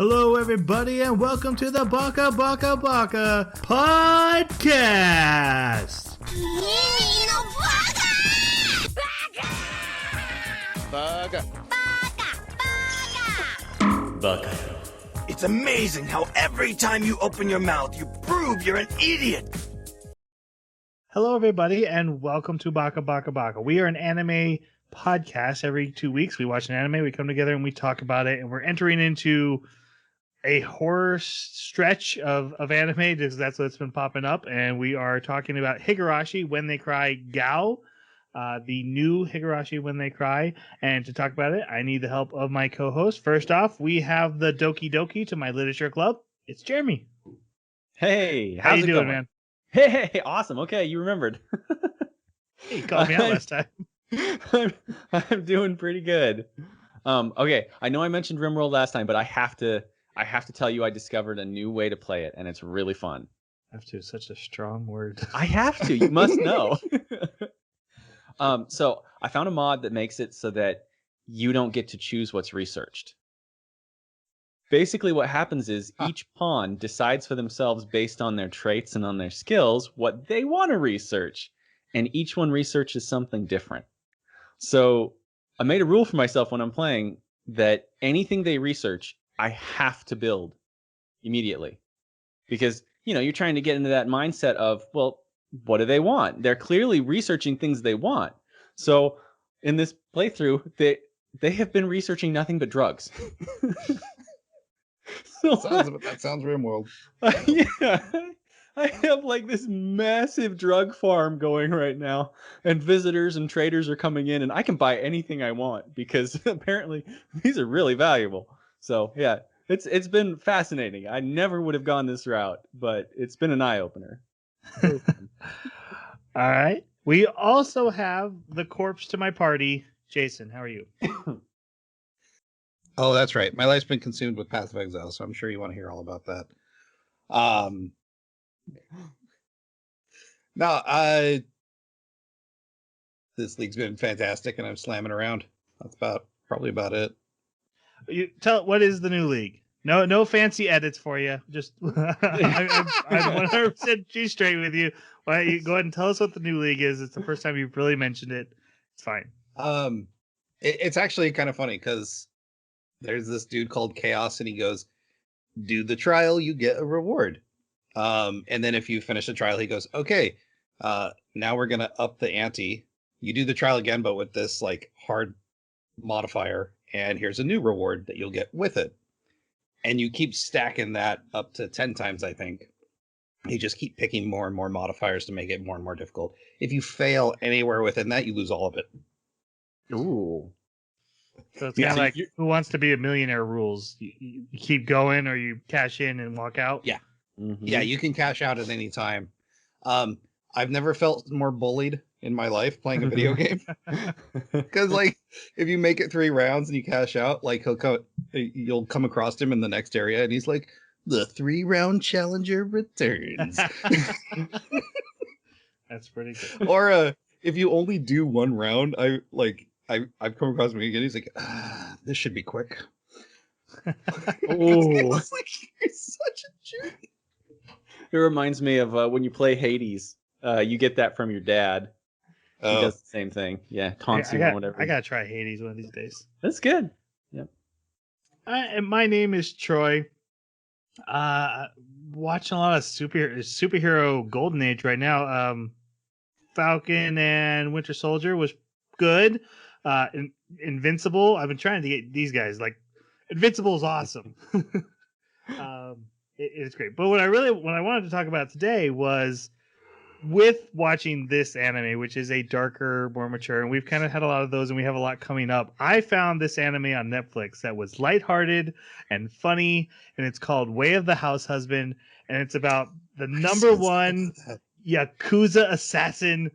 Hello, everybody, and welcome to the Baka podcast. Baka. It's amazing how every time you open your mouth, you prove you're an idiot. Hello, everybody, and welcome to Baka. We are an anime podcast. Every 2 weeks, we watch an anime, we come together, and we talk about it. And we're entering into a horror stretch of anime because that's what's been popping up. And we are talking about Higurashi, When They Cry, GOU, the new Higurashi, When They Cry. And to talk about it, I need the help of my co-host. First off, we have the Doki Doki to my literature club. It's Jeremy. Hey, How you doing, man? Hey, awesome. Okay, you remembered. Hey, you called me out last time. I'm doing pretty good. Okay, I know I mentioned RimWorld last time, but I have to tell you I discovered a new way to play it, and it's really fun. Have to, such a strong word. I have to. You must know. So I found a mod that makes it so that you don't get to choose what's researched. Basically, what happens is each pawn decides for themselves based on their traits and on their skills what they want to research, and each one researches something different. So I made a rule for myself when I'm playing that anything they research, I have to build immediately. Because, you're trying to get into that mindset of, well, what do they want? They're clearly researching things they want. So in this playthrough, they have been researching nothing but drugs. That sounds RimWorld. Yeah. I have like this massive drug farm going right now, and visitors and traders are coming in, and I can buy anything I want because apparently these are really valuable. So yeah, it's been fascinating. I never would have gone this route, but it's been an eye-opener. All right. We also have the corpse to my party. Jason, how are you? Oh, that's right. My life's been consumed with Path of Exile, so I'm sure you want to hear all about that. This league's been fantastic, and I'm slamming around. That's probably about it. You tell what is the new league? No fancy edits for you. Just I'm 100% straight with you. Why don't you go ahead and tell us what the new league is? It's the first time you've really mentioned it. It's fine. It's actually kind of funny because there's this dude called Chaos, and he goes, "Do the trial, you get a reward." And then if you finish the trial, he goes, "Okay, now we're gonna up the ante. You do the trial again, but with this like hard modifier, and here's a new reward that you'll get with it." And you keep stacking that up to 10 times, I think. You just keep picking more and more modifiers to make it more and more difficult. If you fail anywhere within that, you lose all of it. Ooh. So it's kind of like Who Wants to Be a Millionaire rules. You keep going or you cash in and walk out. Yeah. Mm-hmm. Yeah, you can cash out at any time. I've never felt more bullied in my life playing a video game. Because, like, if you make it 3 rounds and you cash out, like, you'll come across him in the next area, and he's like, "The 3-round challenger returns." That's pretty good. Or if you only do 1 round, I've come across him again. He's like, "This should be quick." Oh, it's like, you're such a jerk. It reminds me of when you play Hades. You get that from your dad. He does the same thing. Yeah, taunts you or whatever. I gotta try Hades one of these days. That's good. Yep. And my name is Troy. Watching a lot of superhero Golden Age right now. Falcon and Winter Soldier was good. Invincible. I've been trying to get these guys. Like, Invincible is awesome. It's great. But what I wanted to talk about today was with watching this anime, which is a darker, more mature, and we've kind of had a lot of those, and we have a lot coming up. I found this anime on Netflix that was lighthearted and funny, and it's called Way of the House Husband, and it's about the number one Yakuza assassin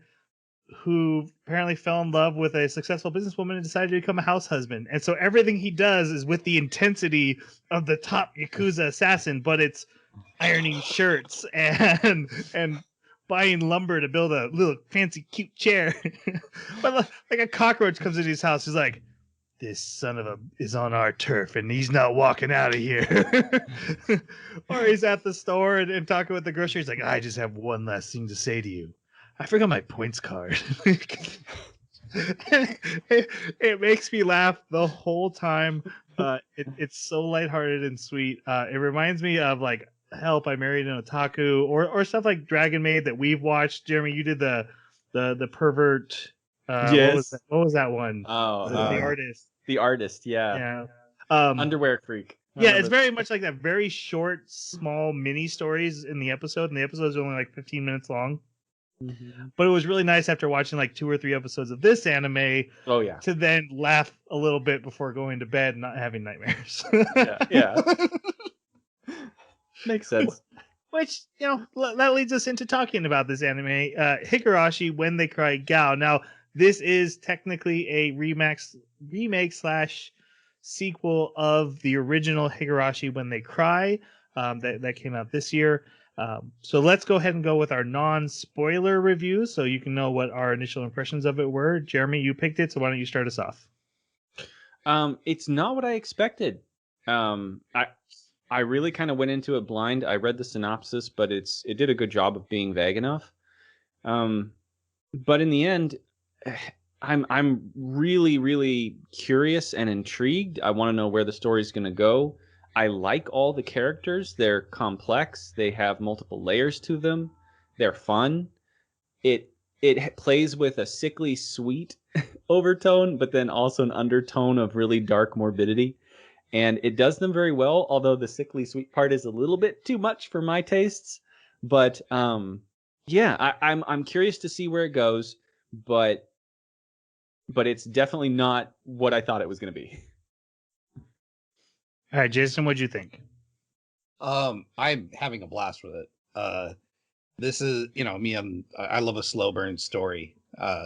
who apparently fell in love with a successful businesswoman and decided to become a house husband. And so everything he does is with the intensity of the top Yakuza assassin, but it's ironing shirts and buying lumber to build a little fancy cute chair. But like a cockroach comes into his house, he's like, this son of a is on our turf and he's not walking out of here. Or he's at the store and talking with the grocery. He's like, I just have one last thing to say to you. I forgot my points card. It makes me laugh the whole time. It's so lighthearted and sweet. It reminds me of like Help, I Married an Otaku, or stuff like Dragon Maid that we've watched. Jeremy, you did the pervert. Yes. What was that one? Oh, The artist. The artist, yeah. Yeah. Underwear Freak. Yeah, it's very much like that. Very short, small mini stories in the episode, and the episodes are only like 15 minutes long. Mm-hmm. But it was really nice after watching like 2 or 3 episodes of this anime. Oh yeah. To then laugh a little bit before going to bed and not having nightmares. Yeah. Makes sense. Which, that leads us into talking about this anime, Higurashi When They Cry GOU. Now, this is technically a remake / sequel of the original Higurashi When They Cry that came out this year. So let's go ahead and go with our non-spoiler review so you can know what our initial impressions of it were. Jeremy, you picked it, so why don't you start us off? It's not what I expected. I really kind of went into it blind. I read the synopsis, but it did a good job of being vague enough. But in the end, I'm really, really curious and intrigued. I want to know where the story's going to go. I like all the characters. They're complex. They have multiple layers to them. They're fun. It plays with a sickly sweet overtone, but then also an undertone of really dark morbidity. And it does them very well, although the sickly sweet part is a little bit too much for my tastes. But yeah, I'm curious to see where it goes, but it's definitely not what I thought it was going to be. All right, Jason, what'd you think? I'm having a blast with it. This is, me, I love a slow burn story.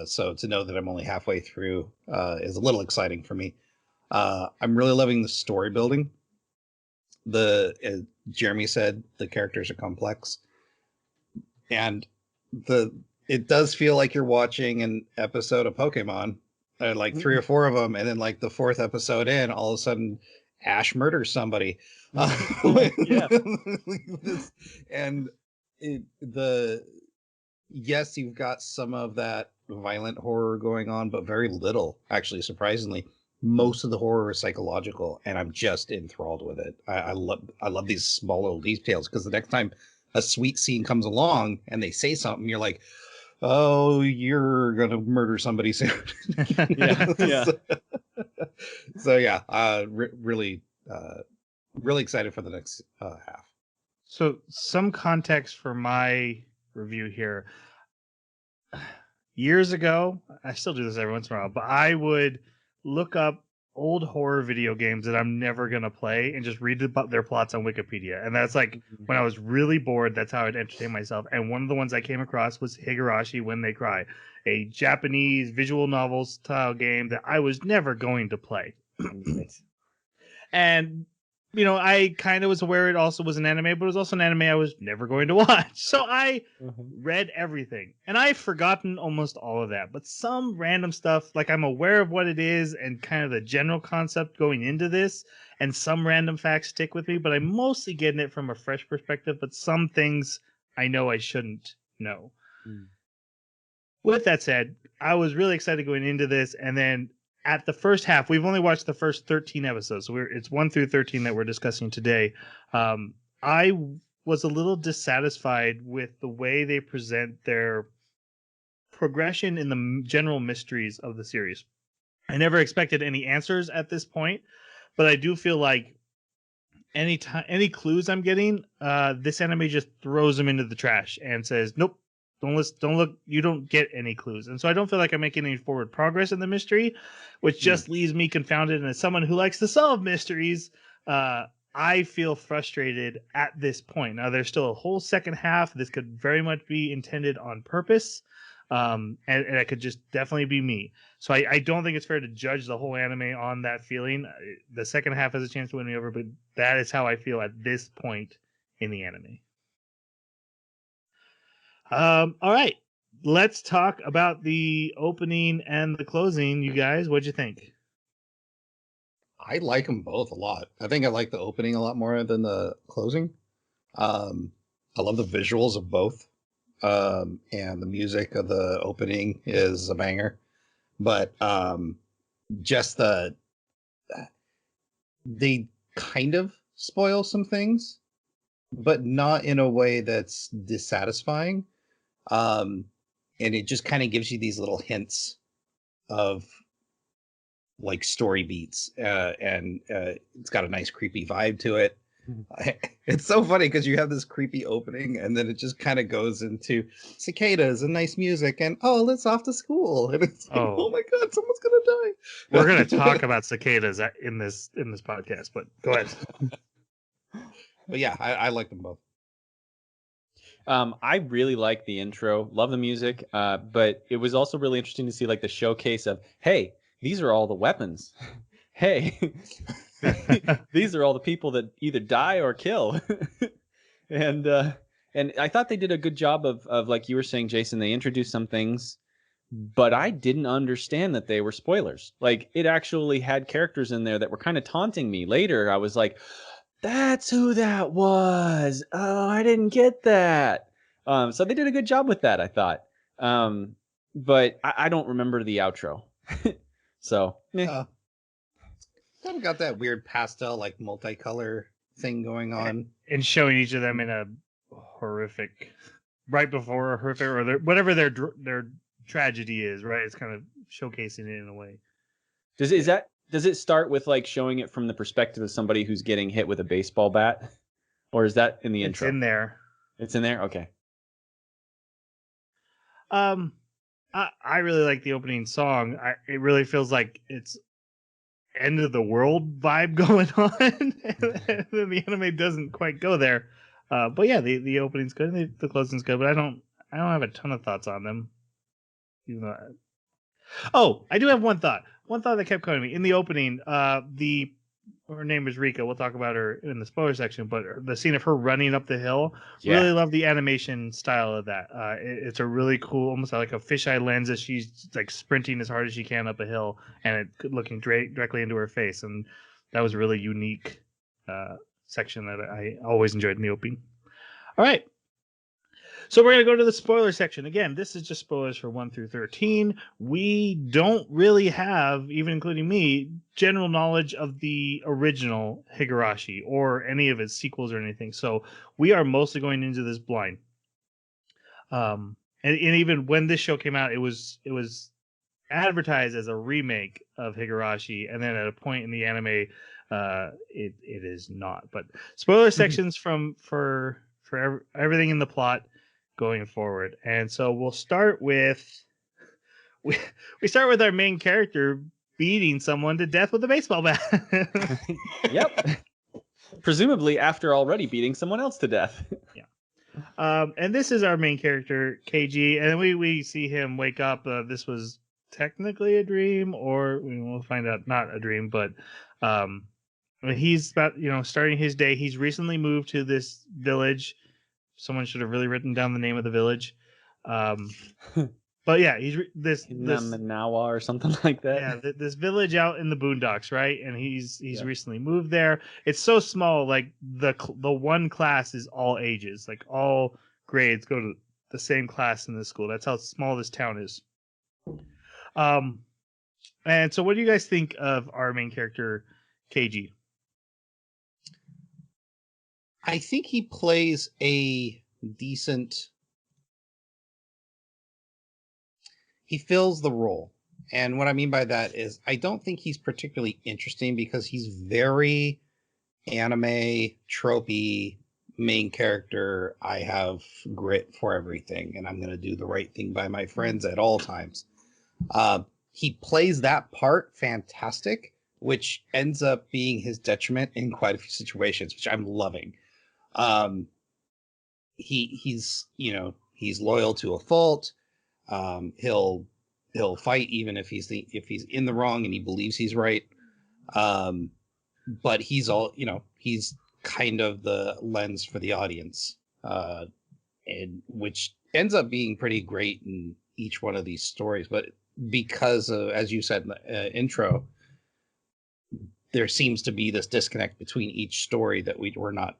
So to know that I'm only halfway through is a little exciting for me. I'm really loving the story building. Jeremy said the characters are complex, and it does feel like you're watching an episode of Pokemon, like 3 or 4 of them, and then like the 4th episode in, all of a sudden Ash murders somebody. Yeah. And yes, you've got some of that violent horror going on, but very little, actually, surprisingly. Most of the horror is psychological, and I'm just enthralled with it. I love these small little details, because the next time a sweet scene comes along and they say something, you're like, oh, you're gonna murder somebody soon. Yeah. So yeah, really excited for the next half. So some context for my review here. Years ago, I still do this every once in a while, but I would look up old horror video games that I'm never going to play and just read about their plots on Wikipedia. And that's like when I was really bored, that's how I'd entertain myself. And one of the ones I came across was Higurashi When They Cry, a Japanese visual novel style game that I was never going to play. And I kind of was aware it also was an anime, but it was also an anime I was never going to watch. So I read everything, and I've forgotten almost all of that. But some random stuff, like I'm aware of what it is and kind of the general concept going into this, and some random facts stick with me, but I'm mostly getting it from a fresh perspective. But some things I know I shouldn't know. With that said, I was really excited going into this, and then at the first half, we've only watched the first 13 episodes. So it's 1 through 13 that we're discussing today. I was a little dissatisfied with the way they present their progression in the general mysteries of the series. I never expected any answers at this point, but I do feel like any clues I'm getting, this anime just throws them into the trash and says, nope. Don't look. You don't get any clues, and so I don't feel like I'm making any forward progress in the mystery, which just leaves me confounded. And as someone who likes to solve mysteries, I feel frustrated at this point. Now, there's still a whole second half. This could very much be intended on purpose, and it could just definitely be me. So I don't think it's fair to judge the whole anime on that feeling. The second half has a chance to win me over, but that is how I feel at this point in the anime. All right, let's talk about the opening and the closing. You guys, what'd you think? I like them both a lot. I think I like the opening a lot more than the closing. I love the visuals of both. And the music of the opening is a banger. But just they kind of spoil some things, but not in a way that's dissatisfying. And it just kind of gives you these little hints of like story beats, and it's got a nice creepy vibe to it. It's so funny because you have this creepy opening and then it just kind of goes into cicadas and nice music and let's off to school, and it's like, oh my god, someone's gonna die. We're gonna talk about cicadas in this podcast, but go ahead. But yeah, I like them both. I really like the intro, love the music, but it was also really interesting to see like the showcase of, hey, these are all the weapons. Hey, these are all the people that either die or kill. And I thought they did a good job of like you were saying, Jason, they introduced some things, but I didn't understand that they were spoilers. Like it actually had characters in there that were kind of taunting me. Later, I was like, that's who that was. Oh, I didn't get that. So they did a good job with that, I thought. But I don't remember the outro. So, Kind of got that weird pastel, like multicolor thing going on, and showing each of them in a horrific, right before a horrific, or whatever their tragedy is. Right, it's kind of showcasing it in a way. Does it start with like showing it from the perspective of somebody who's getting hit with a baseball bat, or is that in the intro? It's in there. It's in there. Okay. I really like the opening song. It really feels like it's end of the world vibe going on, and then the anime doesn't quite go there. But yeah, the opening's good, and the closing's good. But I don't have a ton of thoughts on them. Even though I do have one thought. One thought that kept coming to me in the opening. Her name is Rika. We'll talk about her in the spoiler section. But the scene of her running up the hill, really love the animation style of that. It's a really cool, almost like a fisheye lens as she's like sprinting as hard as she can up a hill, and it looking directly into her face. And that was a really unique section that I always enjoyed in the opening. All right. So we're going to go to the spoiler section. Again, this is just spoilers for 1 through 13. We don't really have, even including me, general knowledge of the original Higurashi or any of its sequels or anything. So we are mostly going into this blind. And even when this show came out, it was advertised as a remake of Higurashi, and then at a point in the anime, it is not. But spoiler sections for everything in the plot going forward. And so we'll start with we start with our main character beating someone to death with a baseball bat. Yep. Presumably after already beating someone else to death. Yeah. And this is our main character, KG, and we see him wake up. This was technically a dream, or we'll find out not a dream, but he's about starting his day. He's recently moved to this village. Someone should have really written down the name of the village. But yeah, he's this Manawa or something like that. Yeah, this village out in the boondocks, right? And he's recently moved there. It's so small, like the one class is all ages, like all grades go to the same class in this school. That's how small this town is. And so what do you guys think of our main character, KG? I think he plays a decent. He fills the role. And what I mean by that is I don't think he's particularly interesting because he's very anime, tropey, main character. I have grit for everything, and I'm going to do the right thing by my friends at all times. He plays that part fantastic, which ends up being his detriment in quite a few situations, which I'm loving. He's loyal to a fault. He'll fight even if he's in the wrong and he believes he's right. But he's he's kind of the lens for the audience, and which ends up being pretty great in each one of these stories. But because of, as you said in the intro, there seems to be this disconnect between each story that we're not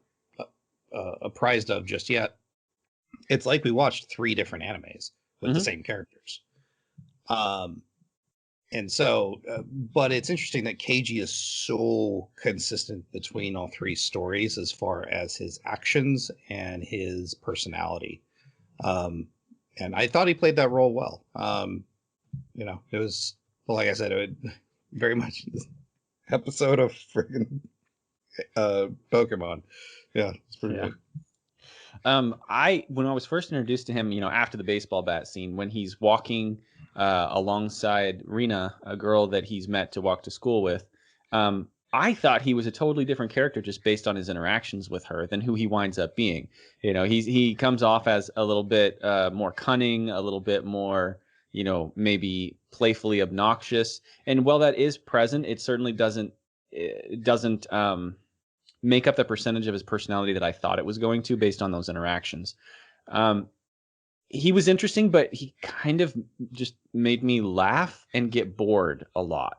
apprised of just yet. It's like we watched 3 different animes with the same characters. And so, but it's interesting that Keiji is so consistent between all 3 stories as far as his actions and his personality. And I thought he played that role well. You know, it was, well, like I said, it would very much this episode of friggin' Pokemon. Yeah, it's pretty good. When I was first introduced to him, you know, after the baseball bat scene, when he's walking alongside Rina, a girl that he's met to walk to school with, I thought he was a totally different character just based on his interactions with her than who he winds up being. You know, he comes off as a little bit more cunning, a little bit more, you know, maybe playfully obnoxious. And while that is present, it certainly doesn't make up the percentage of his personality that I thought it was going to based on those interactions. He was interesting, but he kind of just made me laugh and get bored a lot.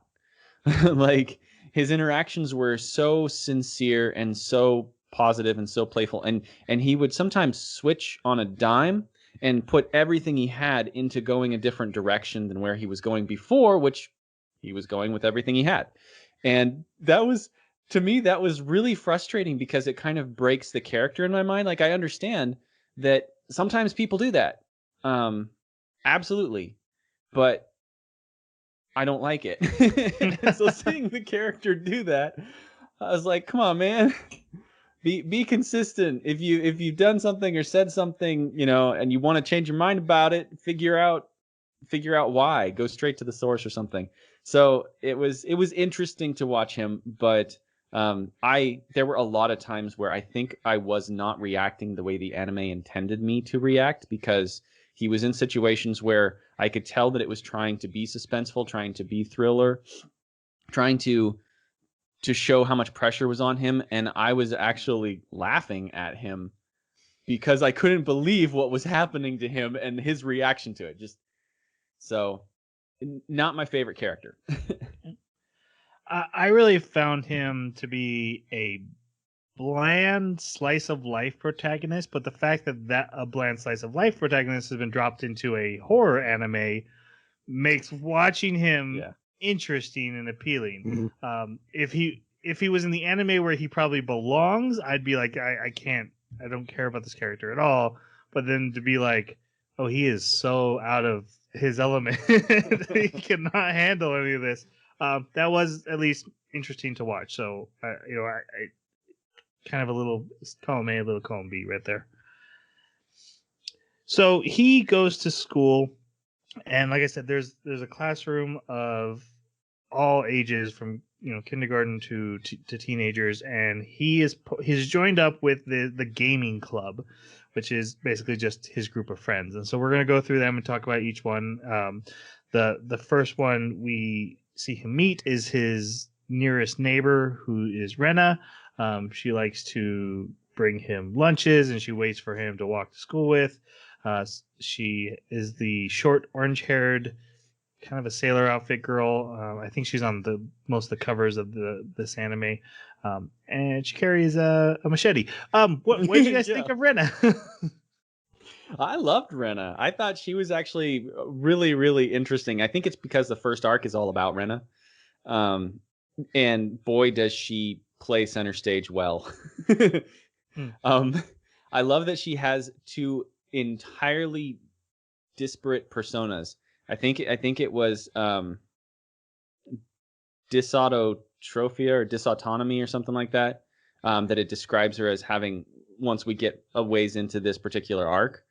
Like, his interactions were so sincere and so positive and so playful. And he would sometimes switch on a dime and put everything he had into going a different direction than where he was going before, which he was going with everything he had. And that was, to me, that was really frustrating because it kind of breaks the character in my mind. Like, I understand that sometimes people do that. Absolutely. But I don't like it. So seeing the character do that, I was like, come on, man. Be consistent. If you've done something or said something, you know, and you want to change your mind about it, figure out why. Go straight to the source or something. So it was interesting to watch him, but there were a lot of times where I think I was not reacting the way the anime intended me to react, because he was in situations where I could tell that it was trying to be suspenseful, trying to be thriller, trying to show how much pressure was on him, and I was actually laughing at him because I couldn't believe what was happening to him and his reaction to it. Just so, not my favorite character. I really found him to be a bland slice of life protagonist, but the fact that a bland slice of life protagonist has been dropped into a horror anime makes watching him interesting and appealing. If he was in the anime where he probably belongs, I'd be like, I don't care about this character at all. But then to be like, oh, he is so out of his element, he cannot handle any of this. That was at least interesting to watch. So, you know, I kind of a little column A, a little column B right there. So he goes to school, and like I said, there's a classroom of all ages, from, you know, kindergarten to teenagers, and he's joined up with the gaming club, which is basically just his group of friends. And so we're going to go through them and talk about each one. The first one we see him meet is his nearest neighbor, who is Rena. She likes to bring him lunches, and she waits for him to walk to school with. She is the short, orange-haired, kind of a sailor outfit girl. I think she's on most of the covers of this anime. And she carries a machete. What did you guys think of Rena? I loved Rena. I thought she was actually really, really interesting. I think it's because the first arc is all about Rena. And boy, does she play center stage well. I love that she has 2 entirely disparate personas. I think it was dysautotrophy or dysautonomy or something like that, that it describes her as having once we get a ways into this particular arc,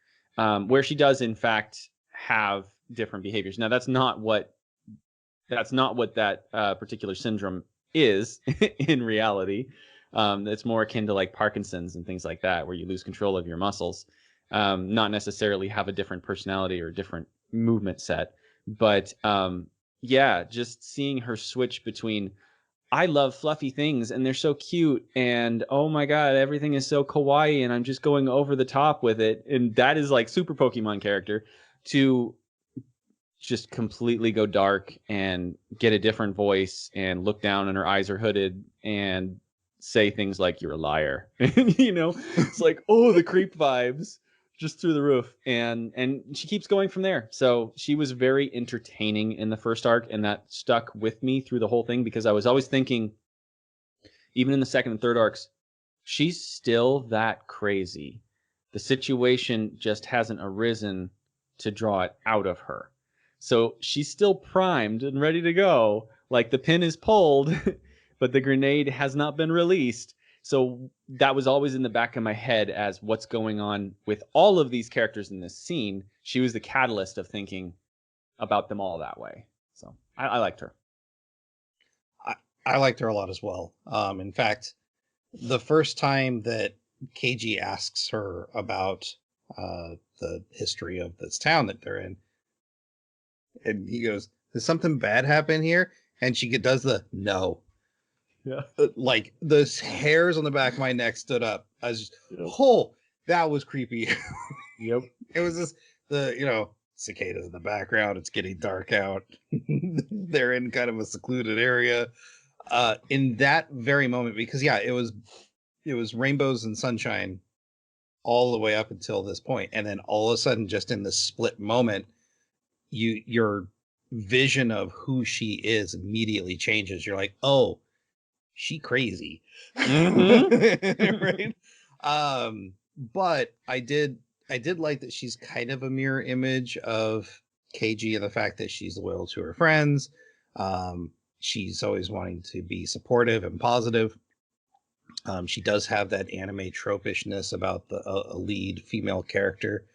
where she does in fact have different behaviors. Now that's not what that particular syndrome is in reality. It's more akin to like Parkinson's and things like that, where you lose control of your muscles, not necessarily have a different personality or different movement set. But yeah, just seeing her switch between, I love fluffy things and they're so cute, and oh my god, everything is so kawaii and I'm just going over the top with it, and that is like super Pokemon character, to just completely go dark and get a different voice and look down and her eyes are hooded and say things like "you're a liar." You know, it's like, oh, the creep vibes just through the roof, and she keeps going from there. So she was very entertaining in the first arc, and that stuck with me through the whole thing because I was always thinking, even in the second and third arcs, she's still that crazy. The situation just hasn't arisen to draw it out of her. So she's still primed and ready to go. Like the pin is pulled, but the grenade has not been released. So that was always in the back of my head as what's going on with all of these characters in this scene. She was the catalyst of thinking about them all that way. So I liked her. I liked her a lot as well. In fact, the first time that KG asks her about the history of this town that they're in, and he goes, "Did something bad happen here?" And she does the no. Yeah. Like the hairs on the back of my neck stood up. I was just, oh, that was creepy. Yep. It was just cicadas in the background. It's getting dark out. They're in kind of a secluded area. In that very moment, because it was rainbows and sunshine all the way up until this point, and then all of a sudden, just in this split moment, your vision of who she is immediately changes. You're like, oh, she crazy. Mm-hmm. Right. But I did like that she's kind of a mirror image of KG, and the fact that she's loyal to her friends. She's always wanting to be supportive and positive. She does have that anime tropishness about a lead female character.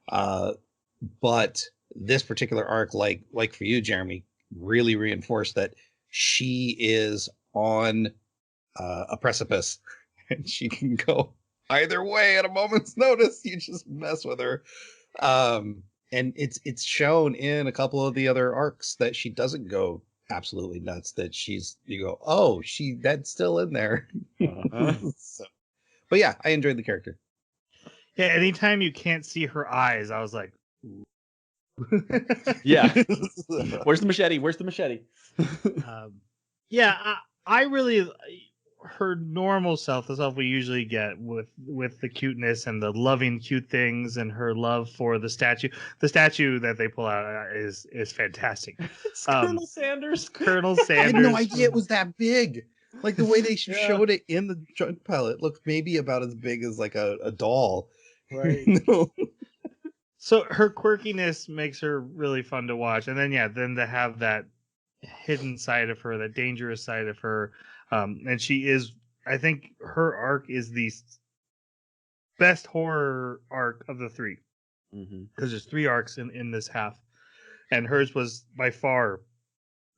But this particular arc, like for you, Jeremy, really reinforced that she is on a precipice, and she can go either way at a moment's notice. You just mess with her. And it's shown in a couple of the other arcs that she doesn't go absolutely nuts, that you go, oh, that's still in there. So, but yeah, I enjoyed the character. Yeah, anytime you can't see her eyes, I was like, ooh. Yeah. Where's the machete? Yeah, I really, her normal self, the self we usually get with the cuteness and the loving cute things and her love for the statue. The statue that they pull out is fantastic. It's Colonel Sanders. Colonel I Sanders. had no idea it was that big. Like the way they showed it in the junk pile, it looked maybe about as big as like a doll. Right. So her quirkiness makes her really fun to watch, and then to have that hidden side of her, that dangerous side of her, and she is. I think her arc is the best horror arc of the three, because there's 3 arcs in this half, and hers was by far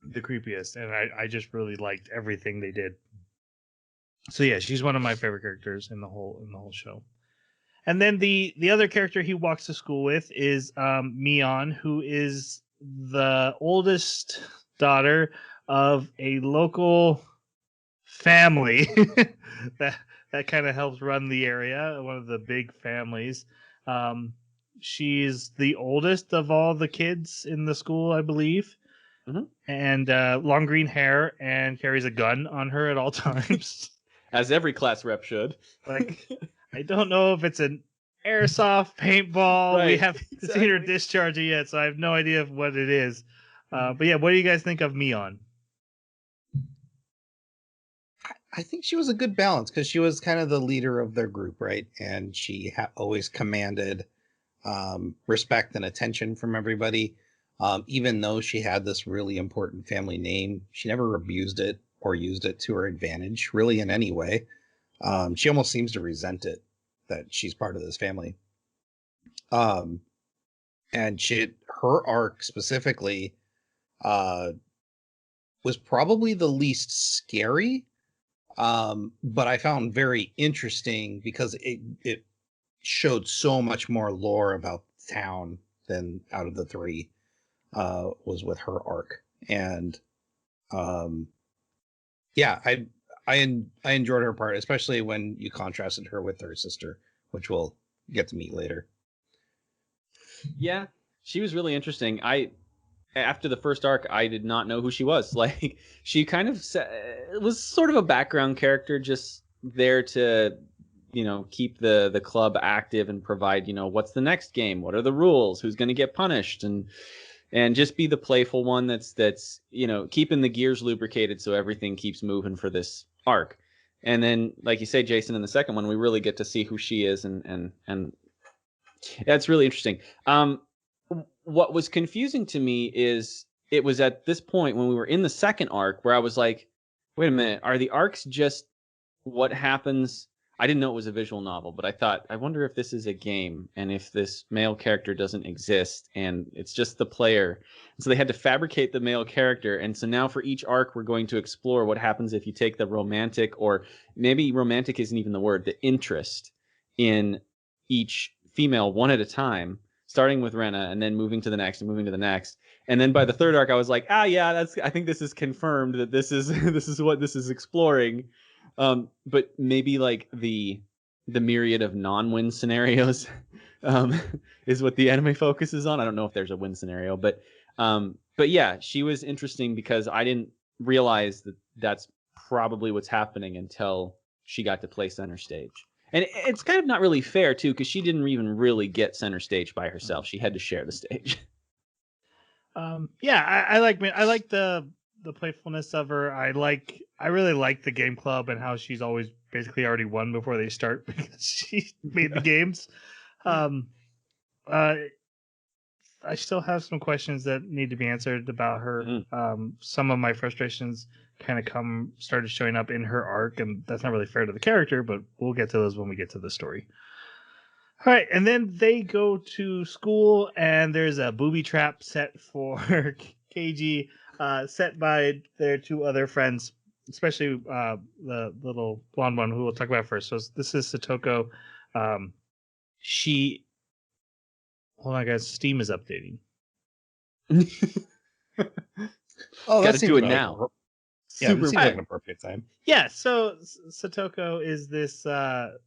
the creepiest, and I just really liked everything they did. So yeah, she's one of my favorite characters in the whole show. And then the other character he walks to school with is Mion, who is the oldest daughter of a local family that kind of helps run the area, one of the big families. She's the oldest of all the kids in the school, I believe. Mm-hmm. And long green hair, and carries a gun on her at all times. As every class rep should. Like, I don't know if it's an airsoft paintball. Right, We haven't exactly. seen her discharge it yet, so I have no idea what it is. But yeah, what do you guys think of Mion? I think she was a good balance, because she was kind of the leader of their group, right? And she always commanded respect and attention from everybody. Even though she had this really important family name, she never abused it or used it to her advantage, really, in any way. She almost seems to resent it that she's part of this family. And her arc specifically was probably the least scary, but I found very interesting because it showed so much more lore about the town than out of the 3 was with her arc. And yeah, I enjoyed her part, especially when you contrasted her with her sister, which we'll get to meet later. Yeah, she was really interesting. I after the first arc, I did not know who she was. Like, she kind of was sort of a background character, just there to, keep the club active and provide, what's the next game, what are the rules, who's going to get punished, and just be the playful one that's keeping the gears lubricated so everything keeps moving for this arc. And then, like you say, Jason, in the second one, we really get to see who she is, and that's really interesting. What was confusing to me is it was at this point when we were in the second arc where I was like, wait a minute, are the arcs just what happens? I didn't know it was a visual novel, but I thought, I wonder if this is a game and if this male character doesn't exist and it's just the player. And so they had to fabricate the male character. And so now for each arc, we're going to explore what happens if you take the romantic, or maybe romantic isn't even the word, the interest in each female one at a time, starting with Rena and then moving to the next and moving to the next. And then by the third arc, I was like, yeah, I think this is confirmed that this is this is what this is exploring. But maybe like the myriad of non-win scenarios is what the anime focuses on. I don't know if there's a win scenario, but yeah, she was interesting because I didn't realize that that's probably what's happening until she got to play center stage. And it's kind of not really fair, too, because she didn't even really get center stage by herself. She had to share the stage. Yeah, I like the playfulness of her. I really like the game club and how she's always basically already won before they start because she made the games. I still have some questions that need to be answered about her. Some of my frustrations kind of started showing up in her arc, and that's not really fair to the character, but we'll get to those when we get to the story. All right, and then they go to school, and there's a booby trap set for KG, set by their two other friends, especially the little blonde one who we'll talk about first. So this is Satoko. Hold on, guys. Steam is updating. Oh, got to do it now. Super seems like an appropriate time. Yeah, so Satoko is this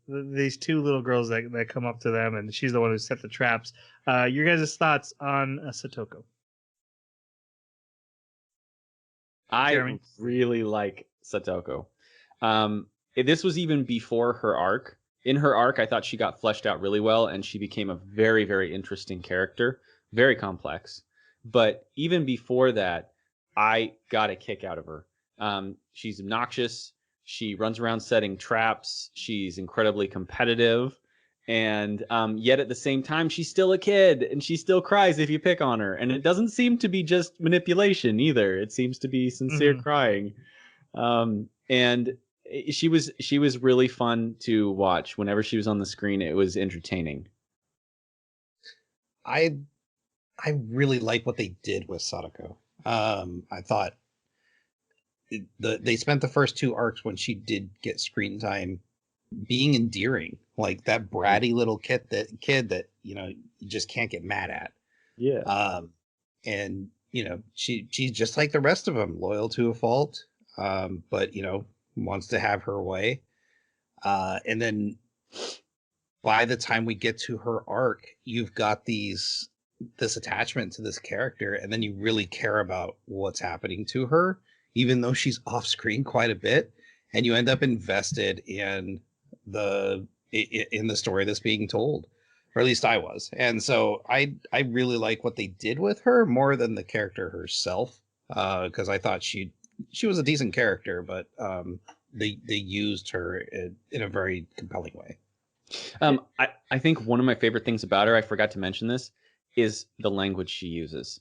these two little girls that come up to them, and she's the one who set the traps. Your guys' thoughts on Satoko? I really like Satoko. This was even before her arc. In her arc, I thought she got fleshed out really well, and she became a very, very interesting character, very complex. But even before that, I got a kick out of her. She's obnoxious. She runs around setting traps. She's incredibly competitive. And yet at the same time, she's still a kid, and she still cries if you pick on her. And it doesn't seem to be just manipulation either. It seems to be sincere crying. And she was really fun to watch. Whenever she was on the screen, it was entertaining. I really like what they did with Sadako. I thought they spent the first two arcs when she did get screen time being endearing, like that bratty little kid that you just can't get mad at. Yeah. And she's just like the rest of them, loyal to a fault, but wants to have her way. And then by the time we get to her arc, you've got this attachment to this character, and then you really care about what's happening to her, even though she's off screen quite a bit, and you end up invested in the story that's being told, or at least I was. And so I really like what they did with her more than the character herself, because I thought she was a decent character, but they used her in a very compelling way. I think one of my favorite things about her, I forgot to mention this, is the language she uses.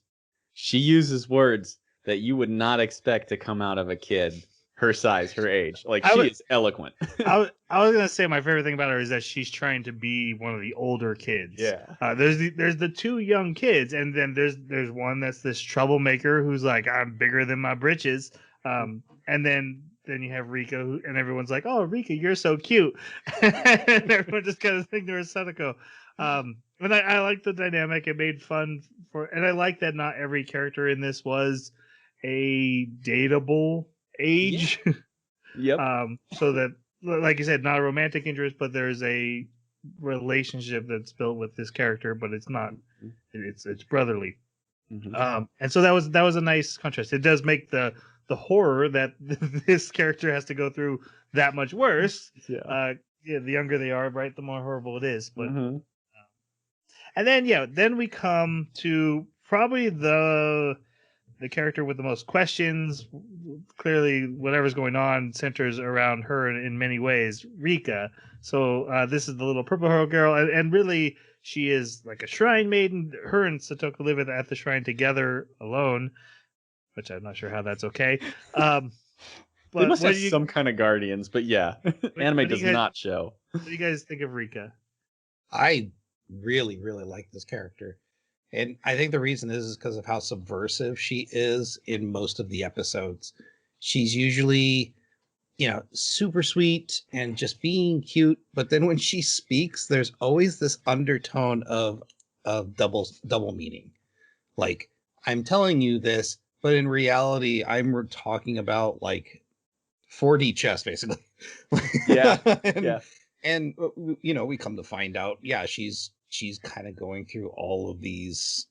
She uses words that you would not expect to come out of a kid her size, her age. Like, she is eloquent. I was gonna say my favorite thing about her is that she's trying to be one of the older kids. Yeah. There's the two young kids, and then there's one that's this troublemaker who's like, I'm bigger than my britches. And then you have Rika, and everyone's like, oh, Rika, you're so cute. And everyone just kind of ignores Sadako. And I like the dynamic. It made fun and I like that not every character in this was a dateable age. Yep. So that, like you said, not a romantic interest, but there's a relationship that's built with this character, but it's not. It's brotherly. And so that was a nice contrast. It does make the horror that this character has to go through that much worse. Yeah. Yeah, the younger they are, right, the more horrible it is. But and then then we come to probably the character with the most questions. Clearly, whatever's going on centers around her in many ways, Rika. So this is the little purple hair girl, and really she is like a shrine maiden. Her and Satoka live at the shrine together alone, which I'm not sure how that's okay. But they must have some kind of guardians, but yeah, anime does not show. What do you guys think of Rika? I really, really like this character. And I think the reason is because of how subversive she is in most of the episodes. She's usually, super sweet and just being cute. But then when she speaks, there's always this undertone of double meaning. Like, I'm telling you this, but in reality, I'm talking about like 4D chess, basically. Yeah. And we come to find out, she's kind of going through all of these.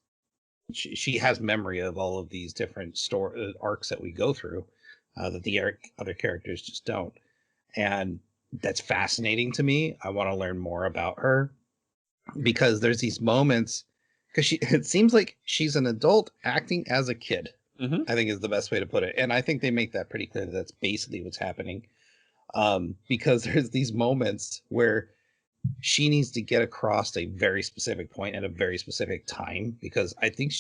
She has memory of all of these different arcs that we go through that the other characters just don't. And that's fascinating to me. I want to learn more about her because there's these moments because it seems like she's an adult acting as a kid. I think is the best way to put it. And I think they make that pretty clear. That's basically what's happening. Because there's these moments where she needs to get across a very specific point at a very specific time, because I think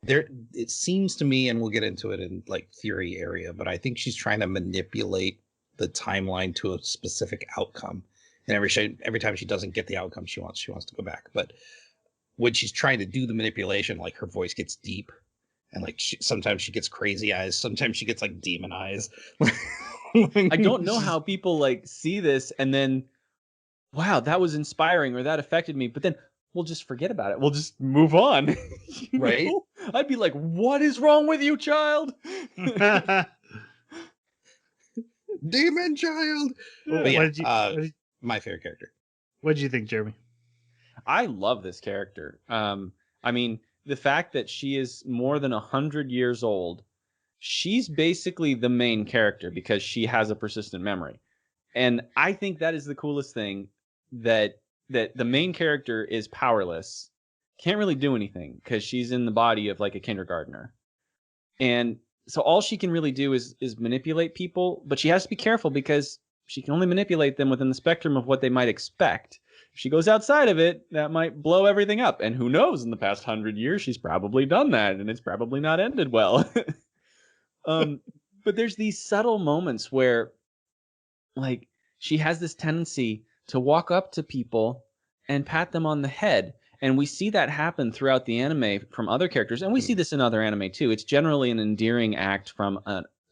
it seems to me, and we'll get into it in like theory area, but I think she's trying to manipulate the timeline to a specific outcome. And every time she doesn't get the outcome she wants to go back. But when she's trying to do the manipulation, like her voice gets deep, and like sometimes she gets crazy eyes, sometimes she gets like demon eyes. I don't know how people like see this and then, wow, that was inspiring or that affected me, but then we'll just forget about it. We'll just move on. Right? I'd be like, what is wrong with you, child? Demon child. But yeah, my favorite character. What did you think, Jeremy? I love this character. I mean, the fact that she is more than 100 years old, she's basically the main character because she has a persistent memory. And I think that is the coolest thing, that the main character is powerless, can't really do anything because she's in the body of like a kindergartner. And so all she can really do is manipulate people, but she has to be careful because she can only manipulate them within the spectrum of what they might expect. If she goes outside of it, that might blow everything up. And who knows, in the past 100 years, she's probably done that, and it's probably not ended well. But there's these subtle moments where, like, she has this tendency to walk up to people and pat them on the head. And we see that happen throughout the anime from other characters. And we see this in other anime, too. It's generally an endearing act from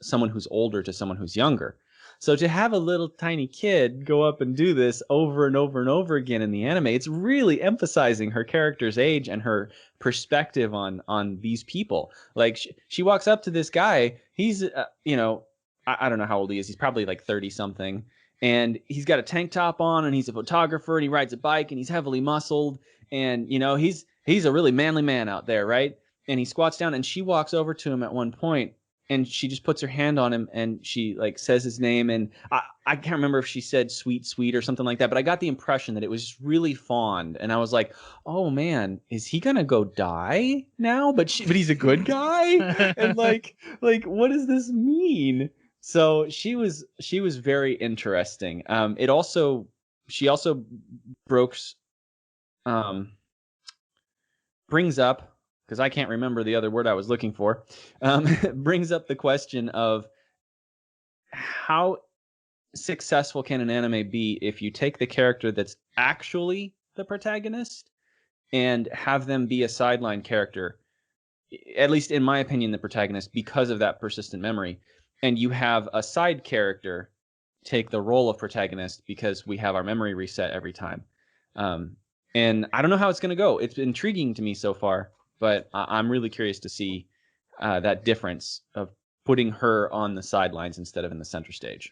someone who's older to someone who's younger. So to have a little tiny kid go up and do this over and over and over again in the anime, it's really emphasizing her character's age and her perspective on these people. Like she walks up to this guy. He's, I don't know how old he is. He's probably like 30 something. And he's got a tank top on, and he's a photographer, and he rides a bike, and he's heavily muscled. And, he's a really manly man out there, right? And he squats down, and she walks over to him at one point, and she just puts her hand on him, and she like says his name. And I can't remember if she said sweet, sweet or something like that, but I got the impression that it was really fond. And I was like, oh man, is he going to go die now? But he's a good guy. And like, what does this mean? So she was very interesting. She also brings up, because I can't remember the other word I was looking for, brings up the question of how successful can an anime be if you take the character that's actually the protagonist and have them be a sideline character, at least in my opinion, the protagonist, because of that persistent memory, and you have a side character take the role of protagonist because we have our memory reset every time. And I don't know how it's going to go. It's intriguing to me so far, but I'm really curious to see that difference of putting her on the sidelines instead of in the center stage.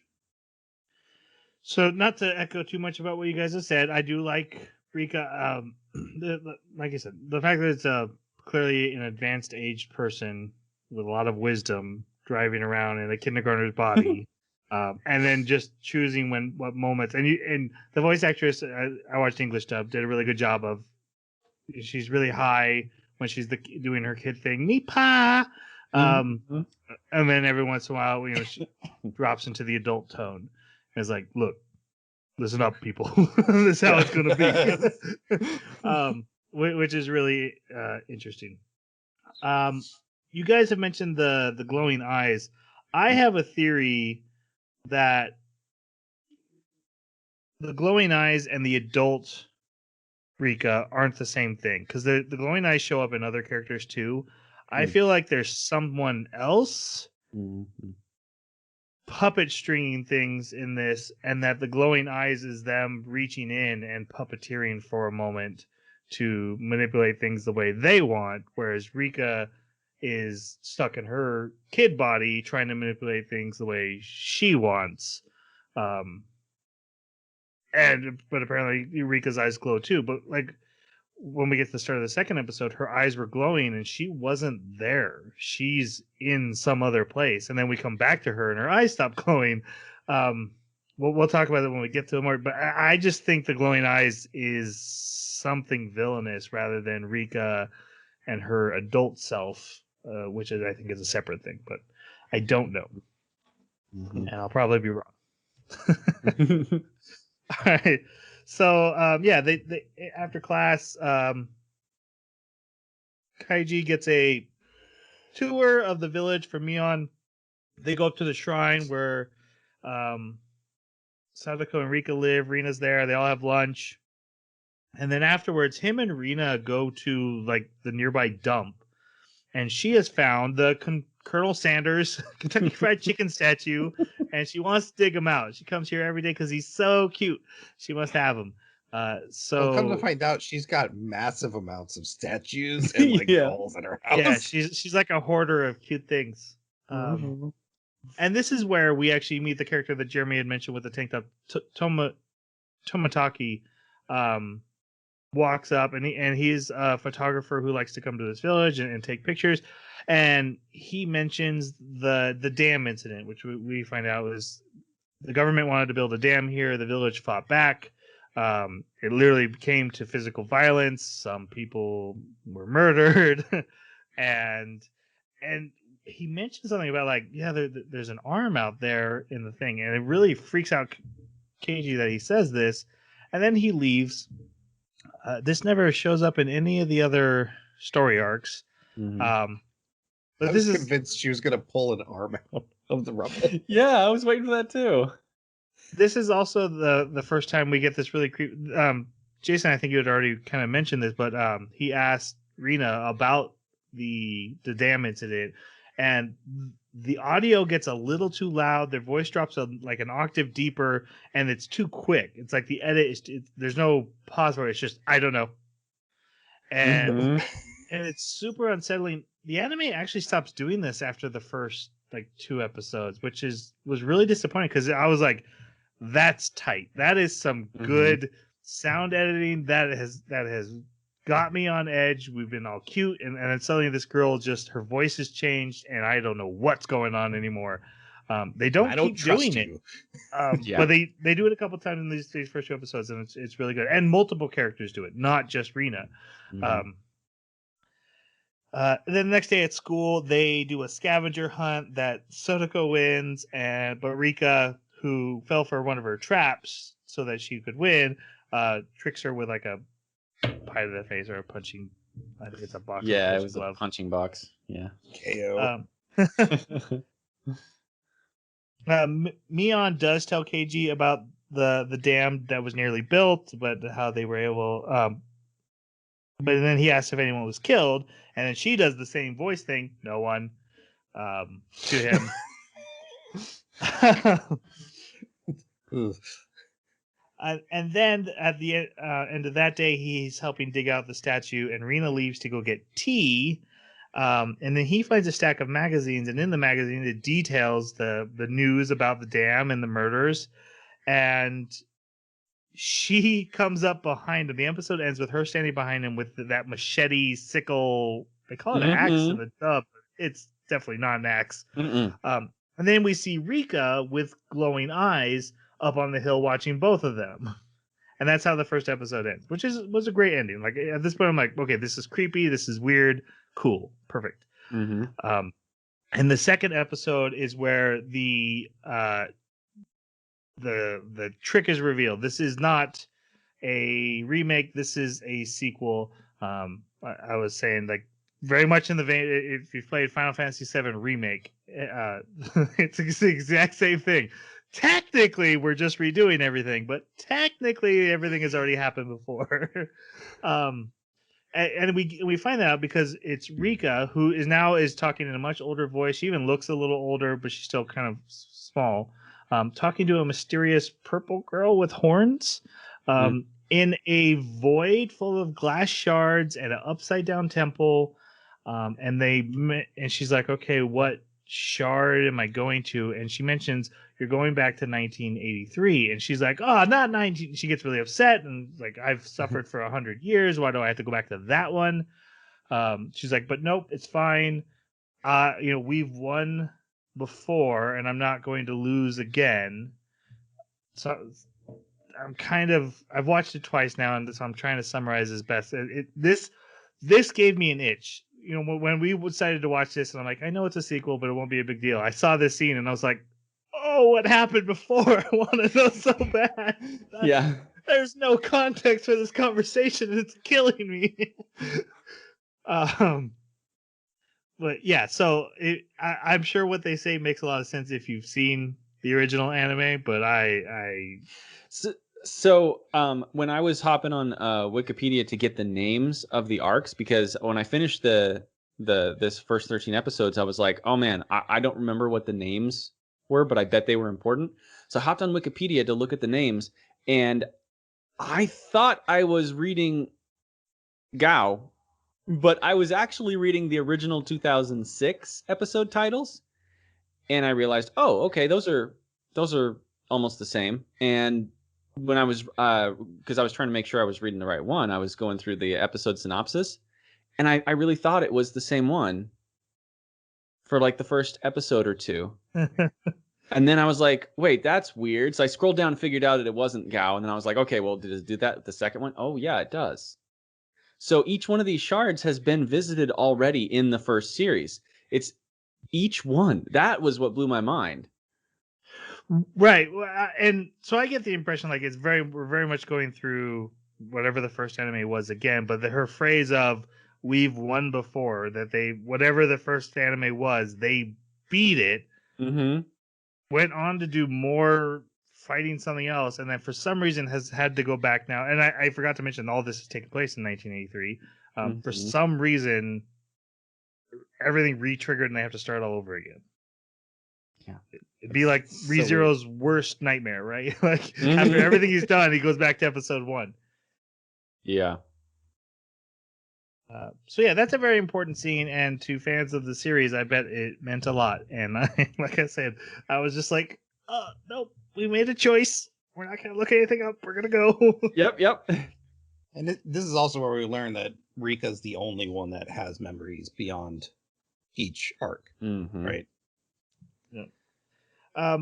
So not to echo too much about what you guys have said, I do like Rika. Like I said, the fact that it's a clearly an advanced aged person with a lot of wisdom driving around in a kindergartner's body. And then just choosing what moments, and the voice actress, I watched English dub, did a really good job of. She's really high when she's doing her kid thing, me pa, and then every once in a while, she drops into the adult tone. And it's like, look, listen up, people. This is how it's going to be. Which is really interesting. You guys have mentioned the glowing eyes. I have a theory that the glowing eyes and the adult Rika aren't the same thing, because the glowing eyes show up in other characters too. I feel like there's someone else puppet stringing things in this, and that the glowing eyes is them reaching in and puppeteering for a moment to manipulate things the way they want, whereas Rika is stuck in her kid body trying to manipulate things the way she wants. But apparently Rika's eyes glow too. But like when we get to the start of the second episode, her eyes were glowing and she wasn't there. She's in some other place. And then we come back to her and her eyes stop glowing. We'll talk about it when we get to it more. But I just think the glowing eyes is something villainous rather than Rika and her adult self, which I think is a separate thing. But I don't know. And I'll probably be wrong. All right. So they after class, Kaiji gets a tour of the village from Mion. They go up to the shrine where Sadako and Rika live. Rina's there. They all have lunch. And then afterwards, him and Rina go to like the nearby dump. And she has found the Colonel Sanders Kentucky Fried Chicken statue, and she wants to dig him out. She comes here every day because he's so cute. She must have him. So come to find out, she's got massive amounts of statues and like dolls in her house. Yeah, she's like a hoarder of cute things. And this is where we actually meet the character that Jeremy had mentioned with the tank top, Tomataki. Walks up, and he's a photographer who likes to come to this village and take pictures. And he mentions the dam incident, which we find out was the government wanted to build a dam here. The village fought back. It literally came to physical violence. Some people were murdered, and he mentioned something about like, there's an arm out there in the thing, and it really freaks out Keiji that he says this, and then he leaves. This never shows up in any of the other story arcs. But I was convinced she was going to pull an arm out of the rubble. Yeah, I was waiting for that too. This is also the first time we get this really creepy. Jason, I think you had already kind of mentioned this, but he asked Rina about the dam incident, and the audio gets a little too loud. Their voice drops like an octave deeper, and it's too quick. It's like the edit there's no pause for it. It's just I don't know, and it's super unsettling. The anime actually stops doing this after the first like 2 episodes, which was really disappointing because I was like, that's tight. That is some good sound editing that has got me on edge. We've been all cute, and then suddenly this girl her voice has changed, and I don't know what's going on anymore. They don't keep doing it, but they do it a couple times in these first 2 episodes, and it's really good. And multiple characters do it, not just Rina. Then the next day at school, they do a scavenger hunt that Sotoko wins, but Rika, who fell for one of her traps so that she could win, tricks her with like a pie to the face or a punching. I think it's a box. Yeah, it was a punching box. Yeah. KO. Mion does tell Keiji about the dam that was nearly built, but how they were able. But then he asks if anyone was killed, and then she does the same voice thing. No one. To him. And then at the end of that day, he's helping dig out the statue, and Rina leaves to go get tea. And then he finds a stack of magazines, and in the magazine it details the news about the dam and the murders. And she comes up behind him. The episode ends with her standing behind him with that machete sickle They call it an axe in Mhm. the dub. But it's definitely not an axe. Mm-mm. And then we see Rika with glowing eyes up on the hill watching both of them. And that's how the first episode ends, which was a great ending. Like at this point, I'm like, okay, this is creepy, this is weird, cool, perfect. Mhm. And the second episode is where the trick is revealed. This is not a remake. This is a sequel. I was saying like very much in the vein. If you played Final Fantasy VII remake, it's the exact same thing. Technically, we're just redoing everything, but technically, everything has already happened before. um, and we find that out because it's Rika who is talking in a much older voice. She even looks a little older, but she's still kind of small. Talking to a mysterious purple girl with horns. In a void full of glass shards and an upside down temple. And she's like, okay, what shard am I going to? And she mentions you're going back to 1983. And she's like, oh, not 19. She gets really upset and like, I've suffered for 100 years. Why do I have to go back to that one? She's like, but nope, it's fine. We've won before and I'm not going to lose again. So I've watched it twice now, and so I'm trying to summarize as best. This gave me an itch. When we decided to watch this, and I'm like, I know it's a sequel, but it won't be a big deal. I saw this scene, and I was like, oh, what happened before? I want to know so bad. Yeah. There's no context for this conversation, and it's killing me. But yeah, so I'm sure what they say makes a lot of sense if you've seen the original anime, but So, when I was hopping on Wikipedia to get the names of the arcs, because when I finished this first 13 episodes, I was like, oh man, I don't remember what the names were, but I bet they were important. So I hopped on Wikipedia to look at the names, and I thought I was reading GOU, but I was actually reading the original 2006 episode titles, and I realized, oh, okay, those are almost the same. And when I was because I was trying to make sure I was reading the right one, I was going through the episode synopsis, and I really thought it was the same one for like the first episode or two. And then I was like, wait, that's weird. So I scrolled down and figured out that it wasn't GOU, and then I was like, okay, well, did it do that with the second one? Oh yeah, it does. So each one of these shards has been visited already in the first series. It's each one. That was what blew my mind. Right. And so I get the impression like we're very much going through whatever the first anime was again, but her phrase of we've won before, that whatever the first anime was, they beat it, went on to do more fighting something else, and then for some reason has had to go back now. And I forgot to mention all this is taking place in 1983. For some reason, everything re-triggered and they have to start all over again. Yeah. It'd be like ReZero's worst nightmare, right? Like after everything he's done, he goes back to episode 1. Yeah. So yeah, that's a very important scene, and to fans of the series, I bet it meant a lot. And like I said, I was just like, "Oh nope, we made a choice. We're not gonna look anything up. We're gonna go." Yep. And this is also where we learn that Rika's the only one that has memories beyond each arc, right? Yeah.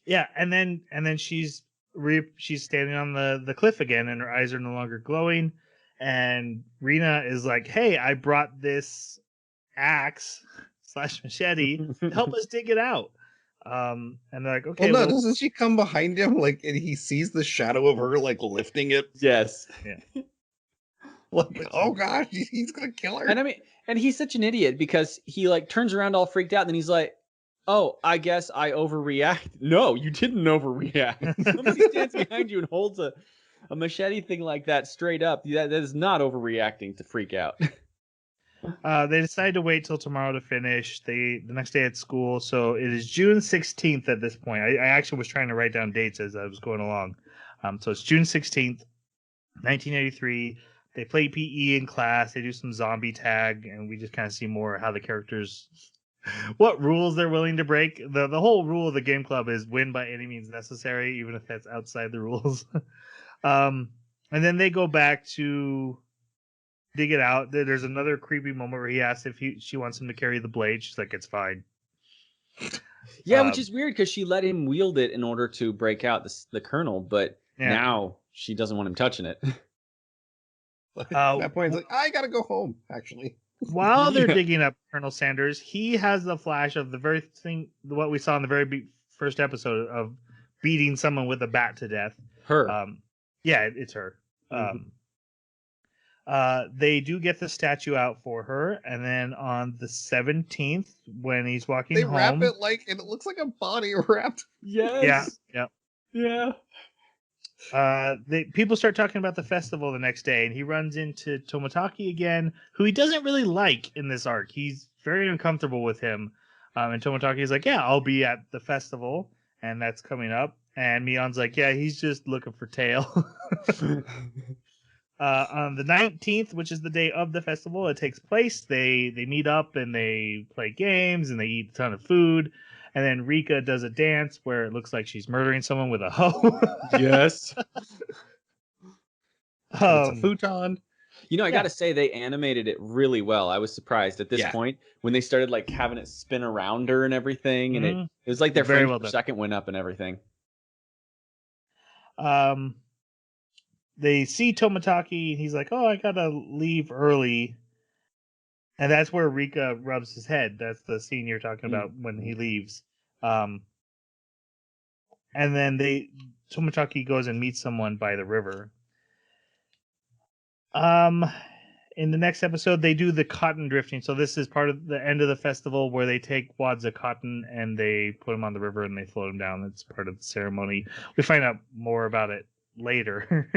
Yeah, and then she's standing on the cliff again, and her eyes are no longer glowing. And Rina is like, "Hey, I brought this axe / machete. Help us dig it out." And they're like, "Okay." Well, no, doesn't she come behind him like, and he sees the shadow of her like lifting it? Yes. Yeah. Like, oh gosh, he's gonna kill her. And I mean, and he's such an idiot because he like turns around all freaked out, and then he's like, "Oh, I guess I overreact." No, you didn't overreact. Somebody stands behind you and holds a machete thing like that straight up. That is not overreacting to freak out. They decided to wait till tomorrow to finish. The next day at school, so it is June 16th at this point. I actually was trying to write down dates as I was going along. So it's June 16th, 1983. They play PE in class. They do some zombie tag, and we just kind of see more how the characters, what rules they're willing to break. The whole rule of the game club is win by any means necessary, even if that's outside the rules. And then they go back to dig it out. There's another creepy moment where he asks if she wants him to carry the blade. She's like, it's fine. Yeah, which is weird because she let him wield it in order to break out the kernel, but now she doesn't want him touching it. At that point, it's like, I gotta go home, actually. While they're digging up Colonel Sanders, he has the flash of the very thing, what we saw in the very first episode of beating someone with a bat to death. Her. Yeah, it's her. They do get the statue out for her, and then on the 17th, when he's walking home, they wrap it and it looks like a body wrapped. Yes. Yeah. People start talking about the festival the next day, and he runs into Tomotaki again, who he doesn't really like in this arc. He's very uncomfortable with him. And Tomotaki is like, yeah, I'll be at the festival, and that's coming up. And Mion's like, yeah, he's just looking for tail. On the 19th, which is the day of the festival, it takes place. They meet up and they play games and they eat a ton of food. And then Rika does a dance where it looks like she's murdering someone with a hoe. Yes. It's a futon. You know, I got to say, they animated it really well. I was surprised at this point when they started like having it spin around her and everything. And it was like their frame per second went up and everything. They see Tomotaki, and he's like, oh, I gotta leave early. And that's where Rika rubs his head. That's the scene you're talking about when he leaves. And then Tomotaki goes and meets someone by the river. In the next episode, they do the cotton drifting. So this is part of the end of the festival where they take wads of cotton and they put them on the river and they float them down. It's part of the ceremony. We find out more about it later.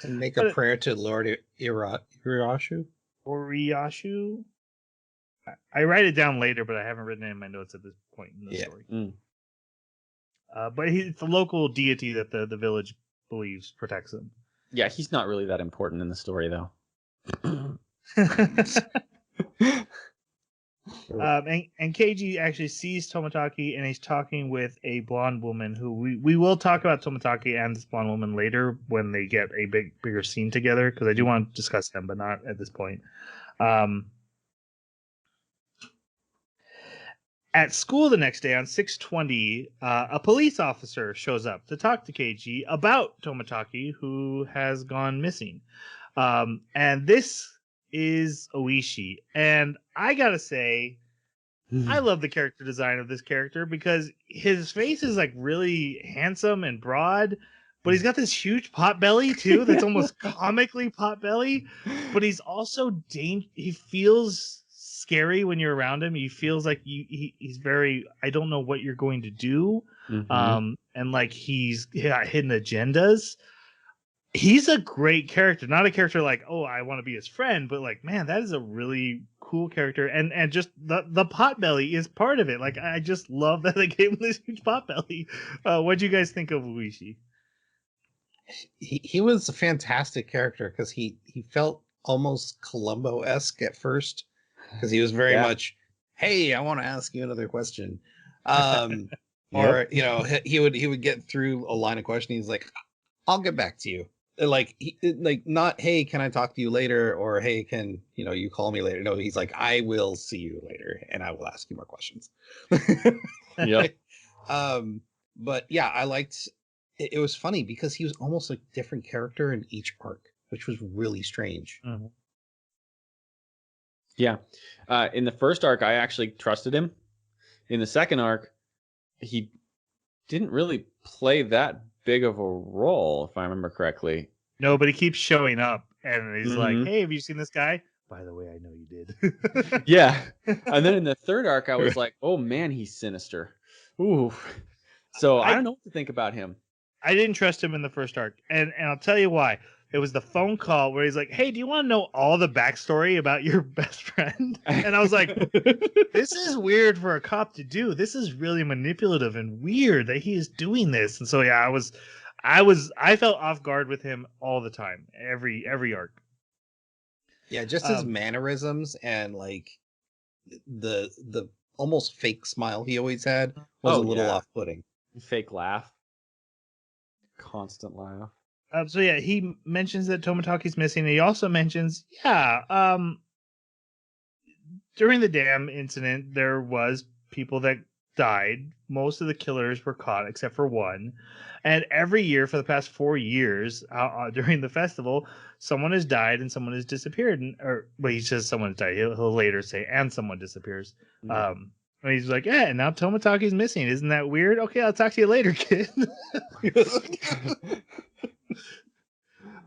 And make a prayer to Lord Higurashi. Oriyashu? I write it down later, but I haven't written it in my notes at this point in the story. But it's the local deity that the village believes protects him. Yeah, he's not really that important in the story, though. And Keiji actually sees Tomotaki, and he's talking with a blonde woman who we will talk about Tomotaki and this blonde woman later when they get a bigger scene together, because I do want to discuss them, but not at this point. At school the next day on 6/20, a police officer shows up to talk to Keiji about Tomotaki, who has gone missing. And this is Oishi. And I gotta say, I love the character design of this character because his face is like really handsome and broad, but he's got this huge pot belly too that's almost comically pot belly, but he's also he feels scary when you're around him. He feels like he's very, I don't know what you're going to do. And like he's got hidden agendas. He's a great character, not a character like, oh, I want to be his friend, but like, man, that is a really cool character. And just the pot belly is part of it. Like, I just love that they gave him this huge pot belly. What'd you guys think of Uishi? He was a fantastic character because he felt almost Columbo-esque at first, because he was very much, hey, I want to ask you another question. Or, you know, he would get through a line of questioning. He's like, I'll get back to you. Like not, hey, can I talk to you later? Or, hey, can you call me later? No, he's like, I will see you later and I will ask you more questions. Yeah. But yeah, I liked it. It was funny because he was almost a different character in each arc, which was really strange. Yeah. In the first arc, I actually trusted him. In the second arc, he didn't really play that big of a role, if I remember correctly. No, but he keeps showing up, and he's like, "Hey, have you seen this guy? By the way, I know you did." Yeah, and then in the third arc, I was like, "Oh man, he's sinister." Ooh, so I don't know what to think about him. I didn't trust him in the first arc, and I'll tell you why. It was the phone call where he's like, "Hey, do you want to know all the backstory about your best friend?" And I was like, "This is weird for a cop to do. This is really manipulative and weird that he is doing this." And so yeah, I felt off guard with him all the time, every arc. Yeah, just his mannerisms and like the almost fake smile he always had was a little off-putting. Fake laugh, constant laugh. So yeah, he mentions that Tomataki's missing. And he also mentions, during the dam incident, there was people that died. Most of the killers were caught, except for one. And every year for the past 4 years, during the festival, someone has died and someone has disappeared. Well, he says someone has died. He'll later say, and someone disappears. And he's like, yeah, and now Tomataki's missing. Isn't that weird? Okay, I'll talk to you later, kid.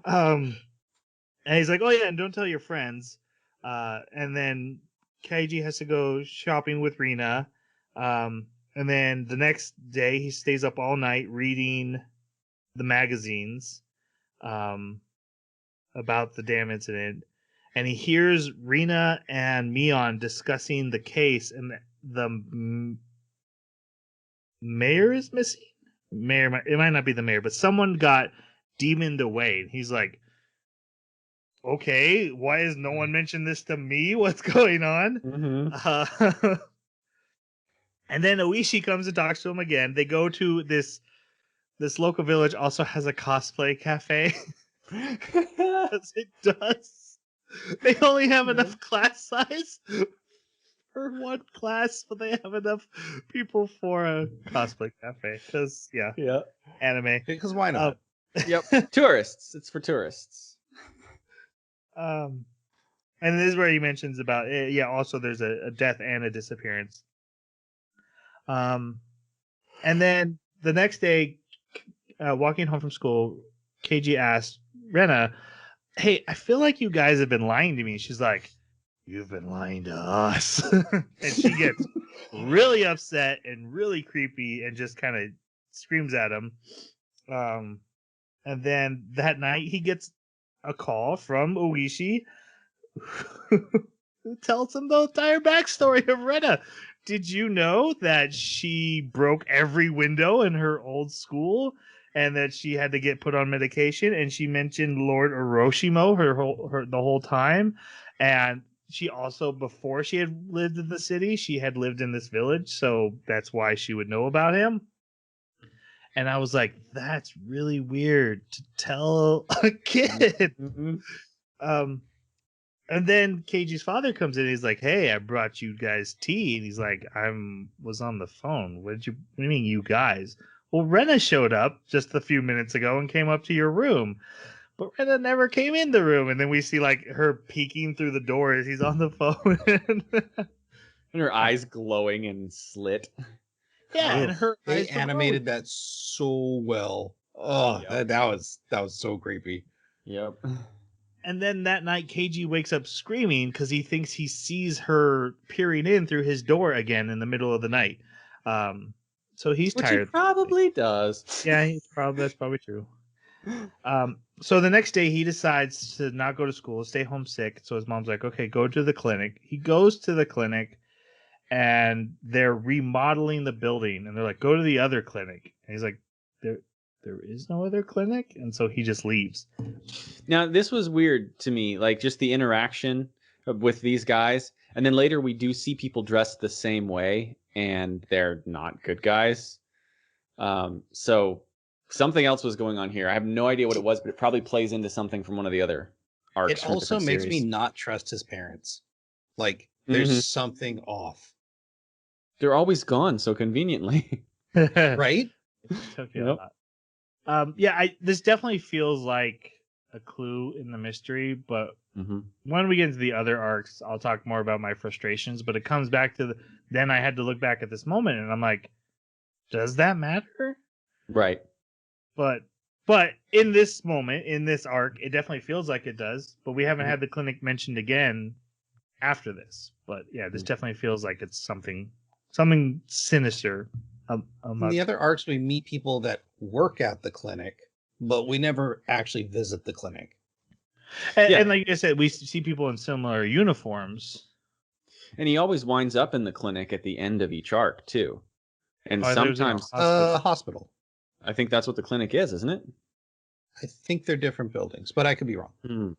And he's like, oh yeah, and don't tell your friends. And then Kaiji has to go shopping with Rina. And then the next day he stays up all night reading the magazines about the dam incident. And he hears Rina and Mion discussing the case, and the mayor is missing. It might not be the mayor, but someone got demoned away. And he's like, okay, why has no one mentioned this to me? What's going on? Mm-hmm. And then Oishi comes and talks to him again. They go to this local village. Also has a cosplay cafe. Yes, it does. They only have enough class size for one class, but they have enough people for a cosplay cafe. Because yeah, anime. Because why not? Yep, tourists. It's for tourists. And this is where he mentions about also there's a death and a disappearance. And then the next day, walking home from school, Keiji asked Rena, hey, I feel like you guys have been lying to me. She's like, you've been lying to us. And she gets really upset and really creepy and just kind of screams at him. And then that night he gets a call from Oishi who tells him the entire backstory of Rena. Did you know that she broke every window in her old school and that she had to get put on medication? And she mentioned Lord Orochimo the whole time. And she also, before she had lived in the city, she had lived in this village. So that's why she would know about him. And I was like, that's really weird to tell a kid. Mm-hmm. And then Keiji's father comes in. And he's like, "Hey, I brought you guys tea." And he's like, was on the phone. What do you mean, you guys? Well, Rena showed up just a few minutes ago and came up to your room, but Rena never came in the room. And then we see like her peeking through the door as he's on the phone, And her eyes glowing and slit. yeah, and her They eyes don't animated roll. that so well. Oh, Yep. that was so creepy. Yep. And then that night, Keiji wakes up screaming because he thinks he sees her peering in through his door again in the middle of the night. So he's Which tired. he probably does. Yeah, that's probably true. So the next day, he decides to not go to school, stay home sick. So his mom's like, "Okay, go to the clinic." He goes to the clinic, and they're remodeling the building, and they're like, "Go to the other clinic." And he's like, There is no other clinic," and so he just leaves. Now, this was weird to me, like just the interaction with these guys. And then later we do see people dressed the same way, and they're not good guys. So something else was going on here. I have no idea what it was, but it probably plays into something from one of the other arcs. It from a also different makes me series. not trust his parents. Like there's something off, They're always gone so conveniently. right? Took you a Yep. lot. This definitely feels like a clue in the mystery, but Mm-hmm. when we get into the other arcs, I'll talk more about my frustrations. But it comes back to then I had to look back at this moment, and I'm like, does that matter? Right. But in this moment, in this arc, it definitely feels like it does. But we haven't had the clinic mentioned again after this. But yeah, this definitely feels like it's something sinister. In the other arcs, we meet people that work at the clinic, but we never actually visit the clinic. And like I said, we see people in similar uniforms. And he always winds up in the clinic at the end of each arc too. And Oh, there's a sometimes Hospital. I think that's what the clinic is, isn't it? I think they're different buildings, but I could be wrong. Hmm.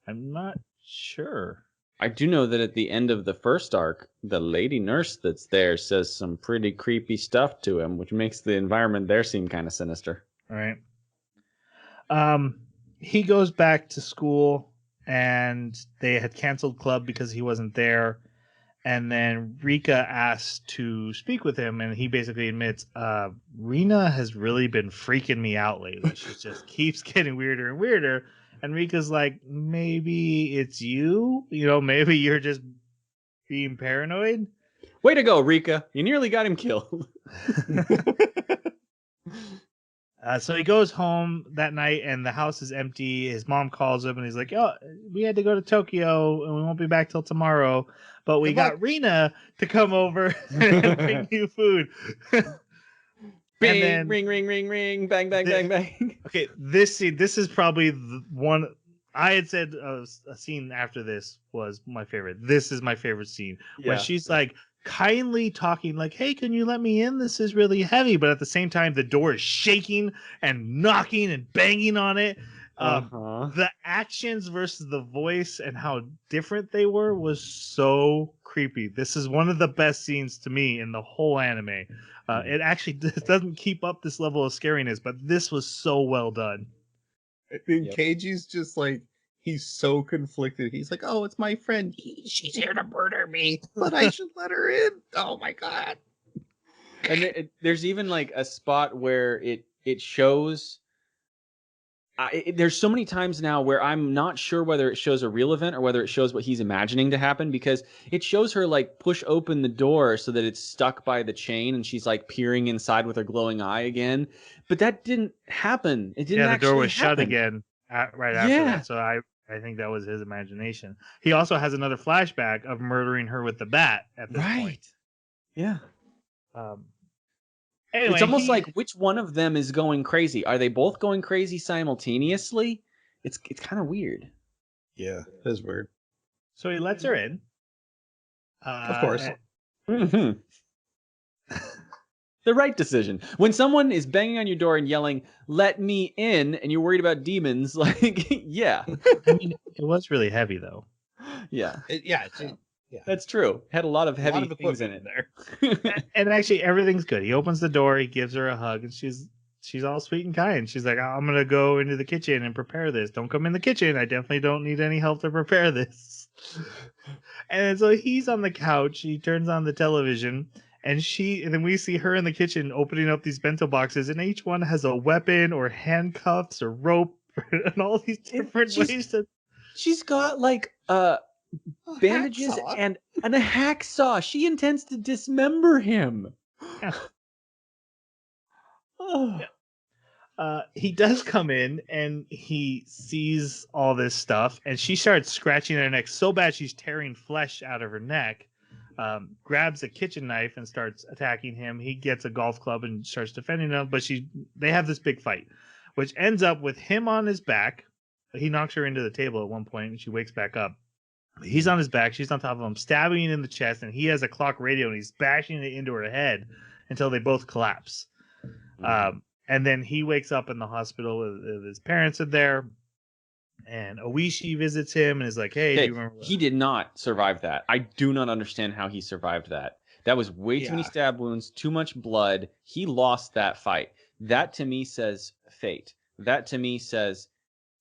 I'm not sure. I do know that at the end of the first arc, the lady nurse that's there says some pretty creepy stuff to him, which makes the environment there seem kind of sinister. All right. He goes back to school, and they had canceled club because he wasn't there. And then Rika asks to speak with him, and he basically admits, Rena has really been freaking me out lately. She just keeps getting weirder and weirder. And Rika's like, maybe it's you? Maybe you're just being paranoid? Way to go, Rika. You nearly got him killed. So he goes home that night, and the house is empty. His mom calls him, and he's like, "Oh, we had to go to Tokyo, and we won't be back till tomorrow. But we got Rena to come over and bring you food." Bing, then, ring, ring, ring, ring, bang, bang, bang, bang. Okay, this scene. This is probably the one I had said. A scene after this was my favorite. This is my favorite scene when she's like, kindly talking like, hey, can you let me in? This is really heavy. But at the same time, the door is shaking and knocking and banging on it. The actions versus the voice and how different they were was so creepy. This is one of the best scenes to me in the whole anime. It actually doesn't keep up this level of scariness, but this was so well done. I think Keiji's just like, he's so conflicted. He's like, oh, it's my friend. She's here to murder me, but I should let her in. Oh my God. And there's even like a spot where it shows. There's so many times now where I'm not sure whether it shows a real event or whether it shows what he's imagining to happen, because it shows her like push open the door so that it's stuck by the chain and she's like peering inside with her glowing eye again. But that didn't happen. It didn't. Yeah, the door was happen. Shut again right after that. So I think that was his imagination. He also has another flashback of murdering her with the bat at this point. Yeah. Anyway, it's almost like which one of them is going crazy? Are they both going crazy simultaneously? It's kind of weird. Yeah, it is weird. So he lets her in. Of course. The right decision. When someone is banging on your door and yelling, "Let me in," and you're worried about demons, like, yeah. I mean, it was really heavy, though. Yeah. Yeah. That's true. Had a lot of heavy things in it there. And actually, everything's good. He opens the door, he gives her a hug, and she's all sweet and kind. She's like, I'm going to go into the kitchen and prepare this. Don't come in the kitchen. I definitely don't need any help to prepare this. And so he's on the couch. He turns on the television. And then we see her in the kitchen opening up these bento boxes, and each one has a weapon or handcuffs or rope and all these different ways to. She's got like bandages and a hacksaw. She intends to dismember him. Yeah. He does come in and he sees all this stuff, and she starts scratching her neck so bad she's tearing flesh out of her neck. Grabs a kitchen knife and starts attacking him. He gets a golf club and starts defending him, but they have this big fight, which ends up with him on his back. He knocks her into the table at one point, and she wakes back up. He's on his back, she's on top of him, stabbing him in the chest, and he has a clock radio, and he's bashing it into her head until they both collapse. And then he wakes up in the hospital with his parents are there. And Oishi visits him and is like, hey, do you remember he did not survive that. I do not understand how he survived that. That was way too many stab wounds, too much blood. He lost that fight. That to me says fate. That to me says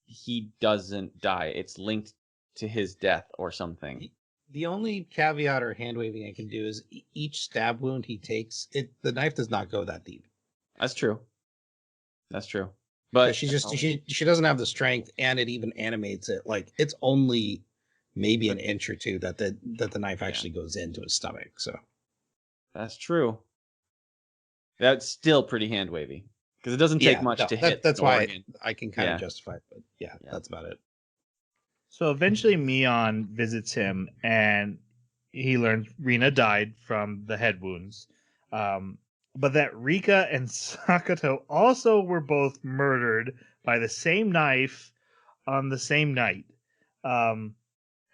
he doesn't die. It's linked to his death or something. The only caveat or hand waving I can do is each stab wound he takes, the knife does not go that deep. That's true. That's true. But she doesn't have the strength, and it even animates it. Like, it's only maybe an inch or two that the knife actually goes into his stomach. So that's true. That's still pretty hand wavy because it doesn't take much to hit. That's why I can kind of justify it. But yeah, that's about it. So eventually, Mion visits him, and he learns Rina died from the head wounds. But that Rika and Sakato also were both murdered by the same knife on the same night. And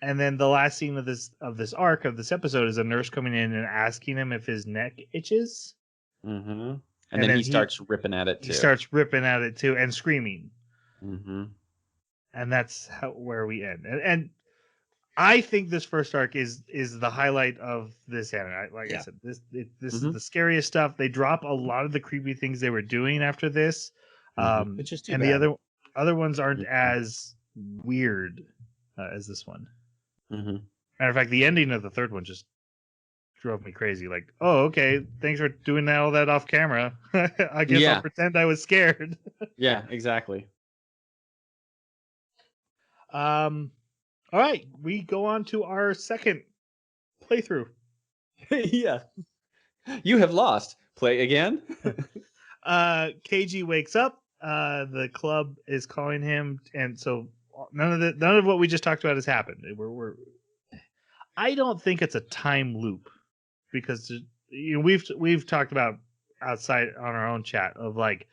then the last scene of this arc of this episode is a nurse coming in and asking him if his neck itches. Mm-hmm. And then he starts ripping at it too. He starts ripping at it too and screaming. Mm-hmm. And that's where we end. And I think this first arc is the highlight of this anime. Like I said, this is the scariest stuff. They drop a lot of the creepy things they were doing after this. Which is too and bad. other ones aren't as weird as this one. Mm-hmm. Matter of fact, the ending of the third one just drove me crazy. Like, oh, okay, thanks for doing all that off camera. I guess Yeah. I'll pretend I was scared. Yeah, exactly. All right, we go on to our second playthrough. Yeah. You have lost. Play again. KG wakes up. The club is calling him, and so none of what we just talked about has happened. I don't think it's a time loop because we've talked about outside on our own chat of like,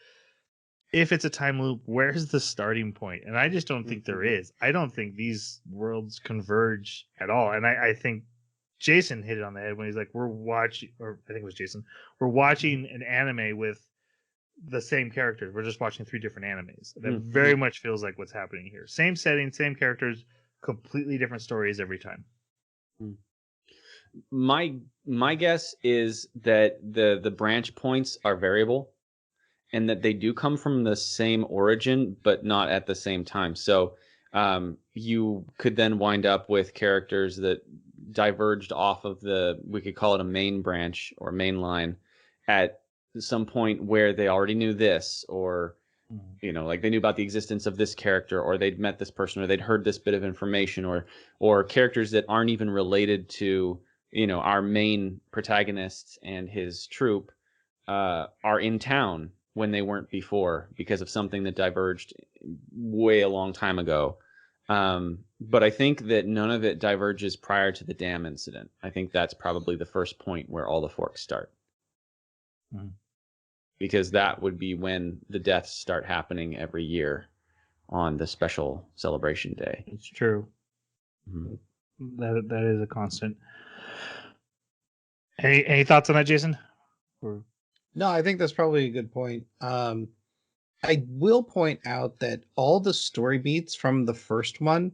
if it's a time loop, where's the starting point? And I just don't think there is. I don't think these worlds converge at all. And I think Jason hit it on the head when he's like, we're watching, or I think it was Jason, we're watching an anime with the same characters. We're just watching 3 different animes. That very much feels like what's happening here. Same setting, same characters, completely different stories every time. My guess is that the branch points are variable, and that they do come from the same origin, but not at the same time. So you could then wind up with characters that diverged off of we could call it a main branch or main line at some point where they already knew this, or like they knew about the existence of this character, or they'd met this person, or they'd heard this bit of information, or characters that aren't even related to our main protagonist and his troop are in town when they weren't before because of something that diverged way a long time ago. But I think that none of it diverges prior to the dam incident. I think that's probably the first point where all the forks start. Because that would be when the deaths start happening every year on the special celebration day. It's true. That is a constant. Any thoughts on that, Jason? Or... No, I think that's probably a good point. I will point out that all the story beats from the first one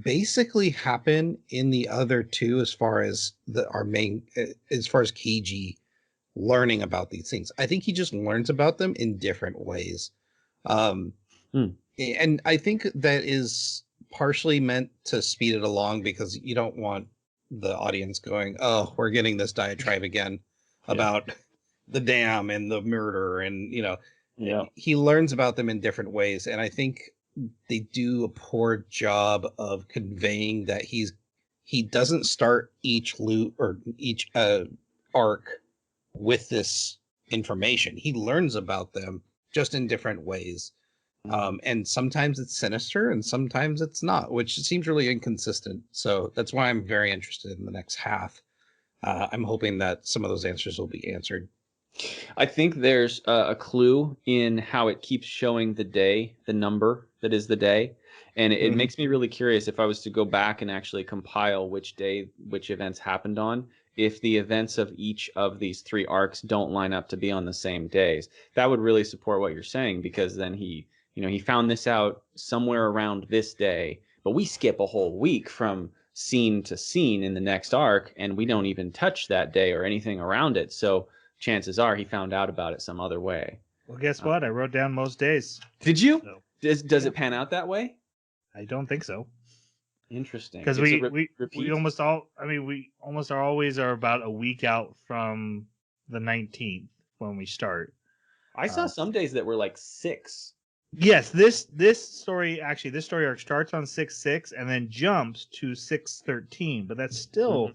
basically happen in the other 2, as far as as far as Keiji learning about these things. I think he just learns about them in different ways. And I think that is partially meant to speed it along, because you don't want the audience going, oh, we're getting this diatribe again about the dam and the murder, and he learns about them in different ways. And I think they do a poor job of conveying that he doesn't start each loop or each arc with this information. He learns about them just in different ways. And sometimes it's sinister and sometimes it's not, which seems really inconsistent. So that's why I'm very interested in the next half. I'm hoping that some of those answers will be answered. I think there's a clue in how it keeps showing the day, the number that is the day. And it makes me really curious if I was to go back and actually compile which day, which events happened on, if the events of each of these 3 arcs don't line up to be on the same days. That would really support what you're saying, because then he found this out somewhere around this day, but we skip a whole week from scene to scene in the next arc, and we don't even touch that day or anything around it. So chances are he found out about it some other way. Well, guess what? I wrote down most days. Did you? So, does it pan out that way? I don't think so. Interesting. Because we almost are always about a week out from the 19th when we start. I saw some days that were like 6. Yes, this story arc starts on 6/6 and then jumps to 6/13, but that's still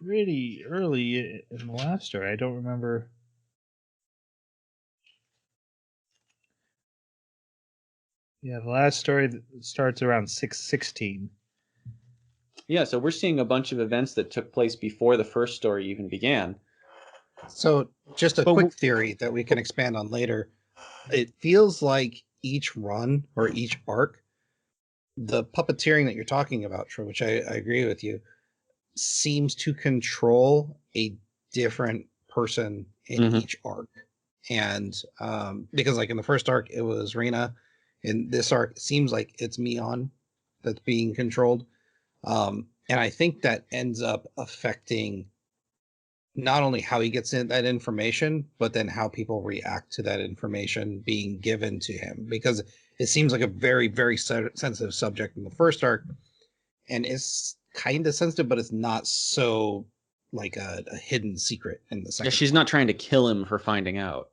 pretty early in the last story. I don't remember. Yeah, the last story starts around 6/16. Yeah, so we're seeing a bunch of events that took place before the first story even began. So just a quick theory that we can expand on later. It feels like each run or each arc, the puppeteering that you're talking about, Troy, which I agree with you, seems to control a different person in each arc. And because like in the first arc, it was Rena. In this arc, it seems like it's Mion that's being controlled. And I think that ends up affecting not only how he gets in that information, but then how people react to that information being given to him, because it seems like a very, very sensitive subject in the first arc, and it's kind of sensitive, but it's not so like a hidden secret in the second. Yeah, she's not trying to kill him for finding out.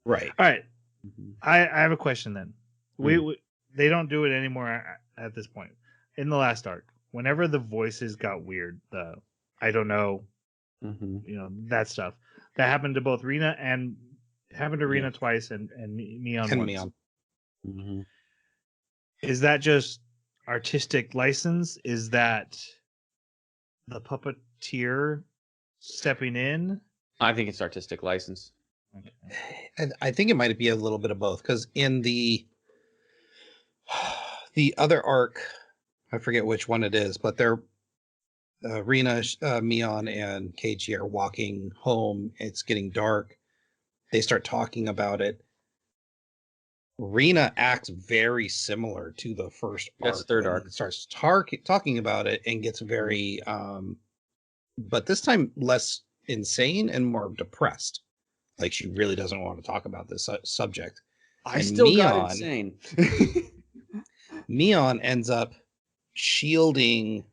Right. All right. Mhm. I have a question then. We they don't do it anymore at this point. In the last arc, whenever the voices got weird, the I don't know, that stuff that happened to both Rina and happened to Rina twice and Mion And once. Mion. Mhm. Is that just artistic license? Is that the puppeteer stepping in? I think it's artistic license. Okay. And I think it might be a little bit of both, because in the other arc, I forget which one it is, but they're Rina, Mion, and KG are walking home. It's getting dark. They start talking about it. Rina acts very similar to the first That's arc. third when arc. he starts talking about it and gets very, but this time less insane and more depressed. Like she really doesn't want to talk about this subject. I And still got Mion- insane. Mion ends up shielding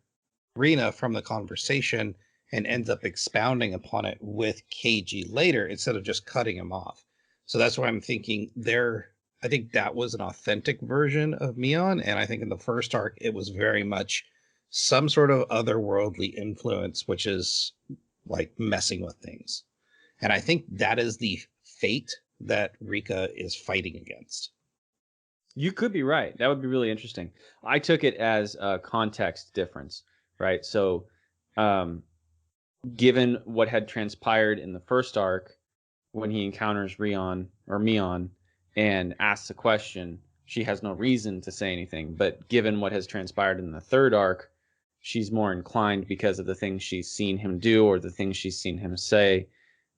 Rina from the conversation and ends up expounding upon it with KG later instead of just cutting him off. So that's why I'm thinking I think that was an authentic version of Mion, and I think in the first arc it was very much some sort of otherworldly influence, which is like messing with things. And I think that is the fate that Rika is fighting against. You could be right. That would be really interesting. I took it as a context difference, right? So, given what had transpired in the first arc, when he encounters Mion and asks a question, she has no reason to say anything. But given what has transpired in the third arc, she's more inclined because of the things she's seen him do or the things she's seen him say,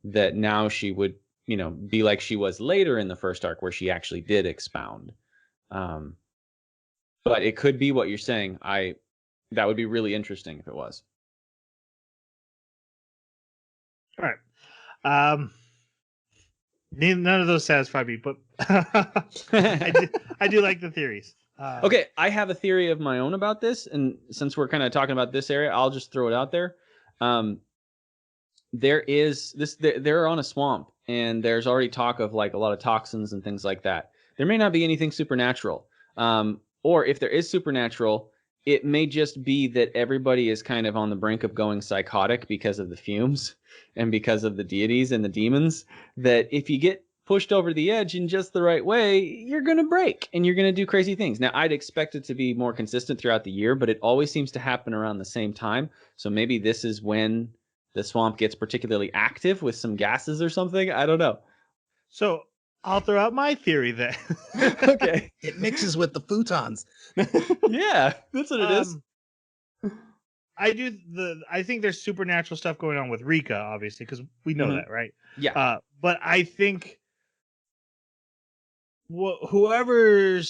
that now she would, be like she was later in the first arc where she actually did expound. But it could be what you're saying. That would be really interesting if it was. All right. None of those satisfy me, but I do like the theories. Okay, I have a theory of my own about this, and since we're kind of talking about this area, I'll just throw it out there. They're on a swamp, and there's already talk of like a lot of toxins and things like that. There may not be anything supernatural, or if there is supernatural, it may just be that everybody is kind of on the brink of going psychotic because of the fumes and because of the deities and the demons, that if you get pushed over the edge in just the right way, you're going to break and you're going to do crazy things. Now, I'd expect it to be more consistent throughout the year, but it always seems to happen around the same time. So maybe this is when the swamp gets particularly active with some gases or something. I don't know. So I'll throw out my theory then. Okay. It mixes with the futons. Yeah, that's what it is. I think there's supernatural stuff going on with Rika, obviously, because we know that, right? Yeah. But I think whoever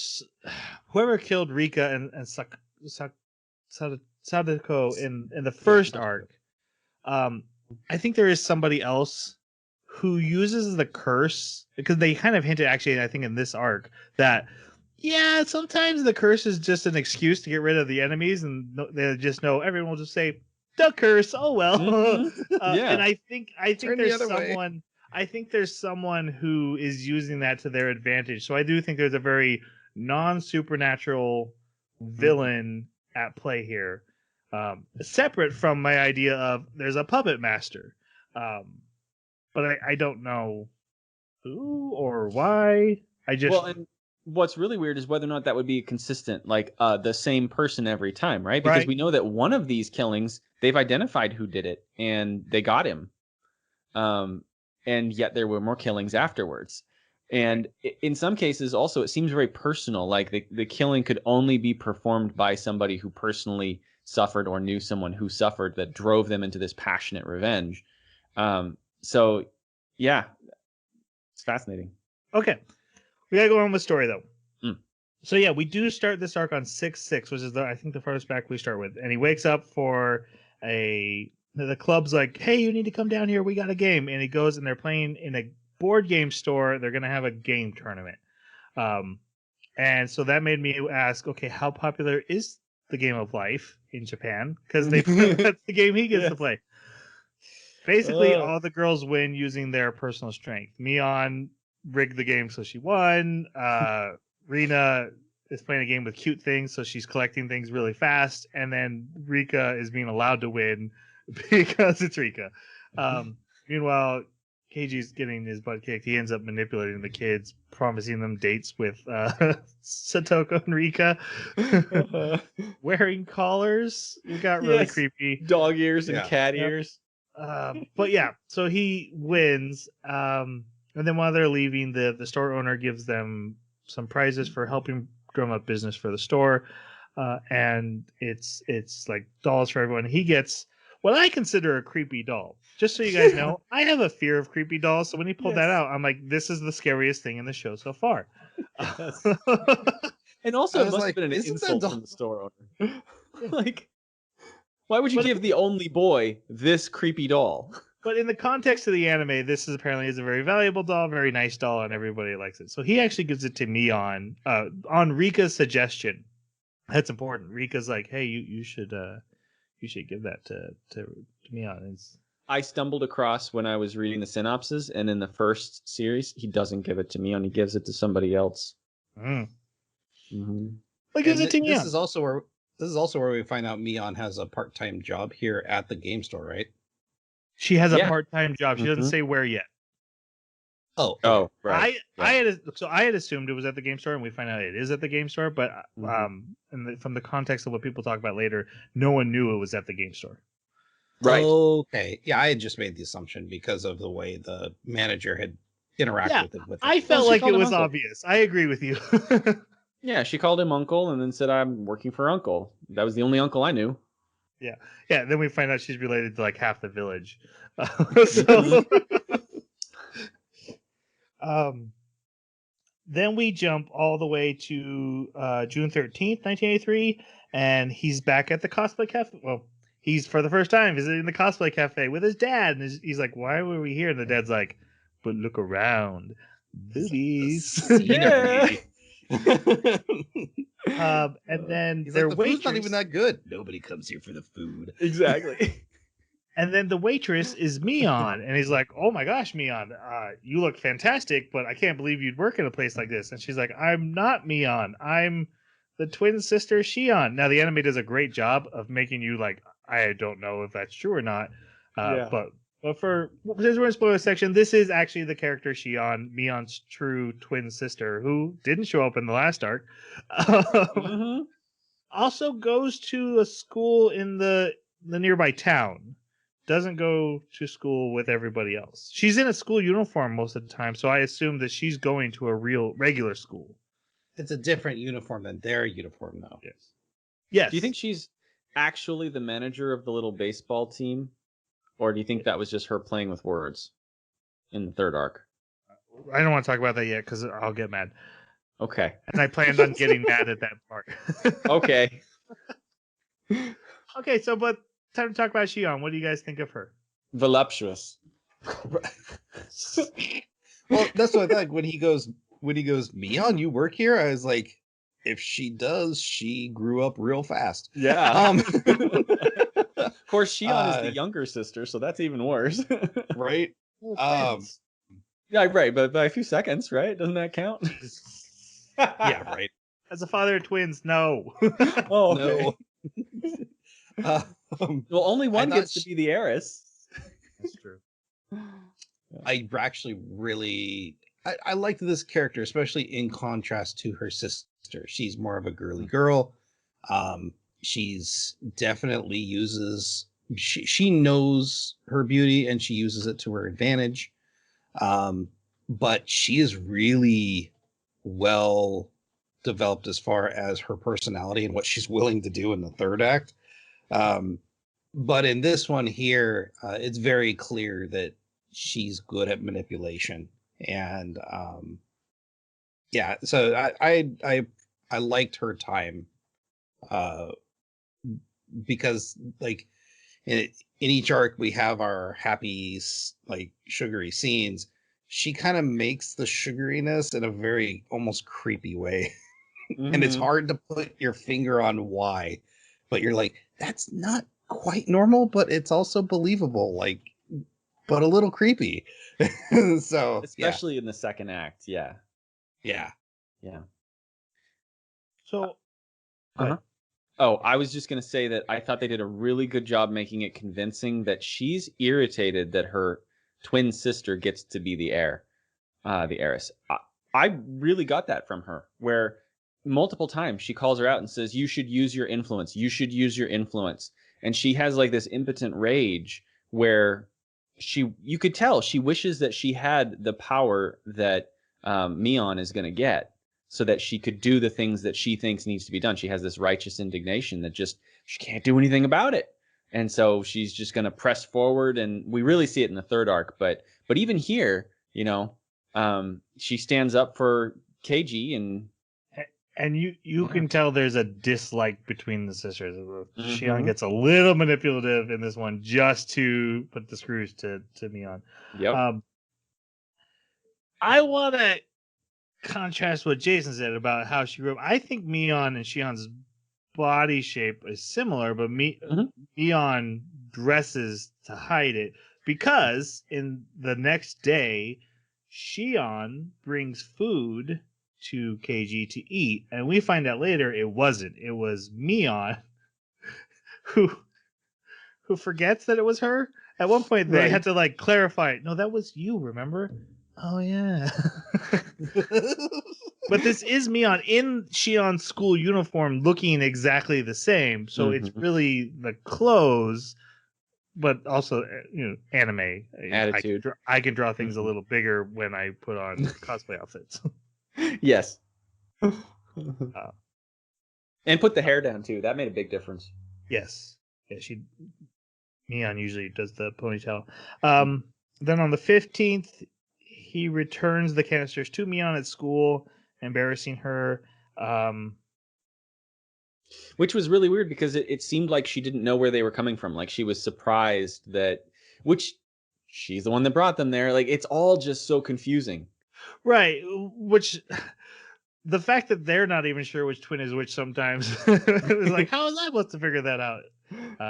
killed Rika and Sadako in the first arc, I think there is somebody else who uses the curse, because they kind of hinted, actually, I think in this arc, that sometimes the curse is just an excuse to get rid of the enemies, and they just know everyone will just say the curse. Oh well. Yeah. And I think Turn the there's other way. someone. I think there's someone who is using that to their advantage. So I do think there's a very non-supernatural villain at play here, separate from my idea of there's a puppet master. But I don't know who or why. And what's really weird is whether or not that would be consistent, like the same person every time, right? Because Right. we know that one of these killings, they've identified who did it and they got him. And yet there were more killings afterwards. And in some cases, also, it seems very personal. Like the killing could only be performed by somebody who personally suffered or knew someone who suffered that drove them into this passionate revenge. So, yeah, it's fascinating. Okay. We gotta go on with story though. Mm. So yeah, we do start this arc on 6/6, which is I think the first back we start with, and he wakes up for the the club's like, hey, you need to come down here. We got a game. And he goes and they're playing in a board game store. They're going to have a game tournament. And so that made me ask, okay, how popular is the game of life in Japan? Because that's the game he gets to play. Basically, all the girls win using their personal strength. Mion rigged the game so she won. Rina is playing a game with cute things, so she's collecting things really fast. And then Rika is being allowed to win because it's Rika. Meanwhile, Keiji's getting his butt kicked. He ends up manipulating the kids, promising them dates with Satoko and Rika. Wearing collars. It got really creepy. Dog ears and cat ears. But yeah, so he wins. And then while they're leaving, the store owner gives them some prizes for helping drum up business for the store. And it's like dolls for everyone. He gets what I consider a creepy doll. Just so you guys know, I have a fear of creepy dolls. So when he pulled that out, I'm like, this is the scariest thing in the show so far. Yes. And also, it must have been an insult from the store owner. Like, why would you give the only boy this creepy doll? But in the context of the anime, this is apparently a very valuable doll, very nice doll, and everybody likes it. So he actually gives it to Mion on Rika's suggestion. That's important. Rika's like, hey, you should give that to Mion. I stumbled across when I was reading the synopsis, and in the first series, he doesn't give it to Mion. He gives it to somebody else. Mm-hmm. Like, gives it to Mion. This is also where we find out Mion has a part-time job here at the game store, right? She has a part-time job. She doesn't say where yet. Oh, right. I had assumed it was at the game store, and we find out it is at the game store. But from the context of what people talk about later, no one knew it was at the game store. Right. Okay. Yeah, I had just made the assumption because of the way the manager had interacted with it. I felt like it was obvious. I agree with you. Yeah, she called him uncle and then said, I'm working for uncle. That was the only uncle I knew. Yeah. Then we find out she's related to like half the village. Then we jump all the way to June 13th, 1983, and he's back at the cosplay cafe. Well, he's for the first time visiting the cosplay cafe with his dad, and he's like, "Why were we here?" And the dad's like, "But look around, boobies." And then he's their like, the waitress, food's not even that good. Nobody comes here for the food. Exactly. And then the waitress is Mion, and he's like, "Oh my gosh, Mion, you look fantastic, but I can't believe you'd work in a place like this." And she's like, "I'm not Mion. I'm the twin sister Shion." Now the anime does a great job of making you like, I don't know if that's true or not, but since we're in spoiler section, this is actually the character Shion, Mion's true twin sister, who didn't show up in the last arc. Also goes to a school in the nearby town. Doesn't go to school with everybody else. She's in a school uniform most of the time, so I assume that she's going to a regular school. It's a different uniform than their uniform, though. Yes. Do you think she's actually the manager of the little baseball team? Or do you think that was just her playing with words in the third arc? I don't want to talk about that yet because I'll get mad. Okay. And I planned on getting mad at that part. Okay. Okay, but time to talk about Shion. What do you guys think of her? Voluptuous. Well, that's what I thought when he goes, Mion, you work here? I was like, if she does, she grew up real fast. Yeah. Of course, Shion is the younger sister, so that's even worse. Right? Yeah, right, but by a few seconds, right? Doesn't that count? Yeah, right. As a father of twins, no. Oh, okay. No. Well, only one gets to be the heiress. That's true. I actually really I liked this character, especially in contrast to her sister. She's more of a girly girl. She's definitely she knows her beauty and she uses it to her advantage. But she is really well developed as far as her personality and what she's willing to do in the third act. But in this one here, it's very clear that she's good at manipulation. And so I liked her time because like in each arc we have our happy, like sugary scenes. She kind of makes the sugariness in a very almost creepy way. And it's hard to put your finger on why, but you're like, that's not quite normal, but it's also believable, like, but a little creepy. So especially in the second act. Yeah. yeah. So, Oh, I was just going to say that I thought they did a really good job making it convincing that she's irritated that her twin sister gets to be the heiress. I really got that from her, where multiple times she calls her out and says, you should use your influence. You should use your influence. And she has like this impotent rage where you could tell she wishes that she had the power that Mion is going to get, so that she could do the things that she thinks needs to be done. She has this righteous indignation that just she can't do anything about it. And so she's just going to press forward, and we really see it in the third arc, but even here, she stands up for KG, and you can tell there's a dislike between the sisters. Shion gets a little manipulative in this one just to put the screws to Mion. Yep. I want to contrast what Jason said about how she grew up. I think Mion and Shion's body shape is similar, but Mion dresses to hide it, because in the next day, Shion brings food to KG to eat, and we find out later it wasn't. It was Mion who forgets that it was her. At one point, they had to like clarify it. No, that was you. Remember? Oh yeah. But this is Mion in Shion's school uniform, looking exactly the same. So it's really the clothes, but also anime attitude. I can draw things a little bigger when I put on cosplay outfits. Yes. And put the hair down too. That made a big difference. Yes. Yeah, Mion usually does the ponytail. Then on the 15th, he returns the canisters to Mion at school, embarrassing her. Which was really weird, because it seemed like she didn't know where they were coming from. Like she was surprised which she's the one that brought them there. Like it's all just so confusing. Right. Which the fact that they're not even sure which twin is which sometimes is like, how is I supposed to figure that out?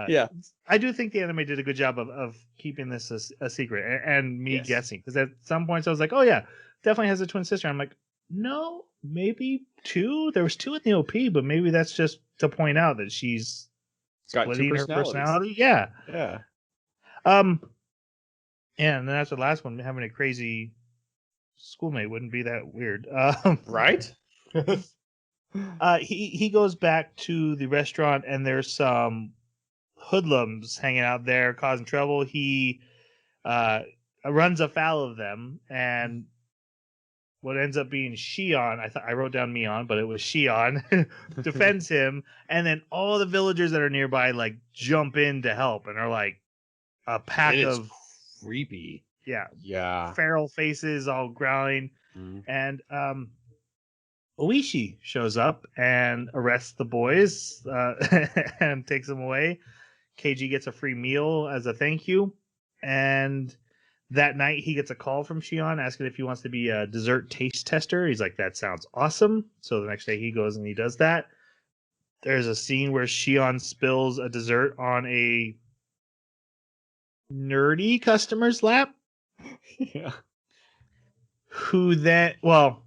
Yeah. I do think the anime did a good job of keeping this a secret and me guessing. Because at some points I was like, oh yeah, definitely has a twin sister. I'm like, no, maybe two. There was two in the OP, but maybe that's just to point out that she's got two her personality. Yeah. Yeah. And that's the last one. Having a crazy schoolmate wouldn't be that weird. Right? He goes back to the restaurant, and there's some hoodlums hanging out there causing trouble. He runs afoul of them, and what ends up being Shion, I wrote down Mion, but it was Shion, defends him, and then all the villagers that are nearby like jump in to help, and are like a pack of creepy. Yeah. feral faces all growling. And Oishi shows up and arrests the boys and takes them away. KG gets a free meal as a thank you. And that night he gets a call from Shion asking if he wants to be a dessert taste tester. He's like, that sounds awesome. So the next day he goes and he does that. There's a scene where Shion spills a dessert on a nerdy customer's lap. Yeah. Who then, well,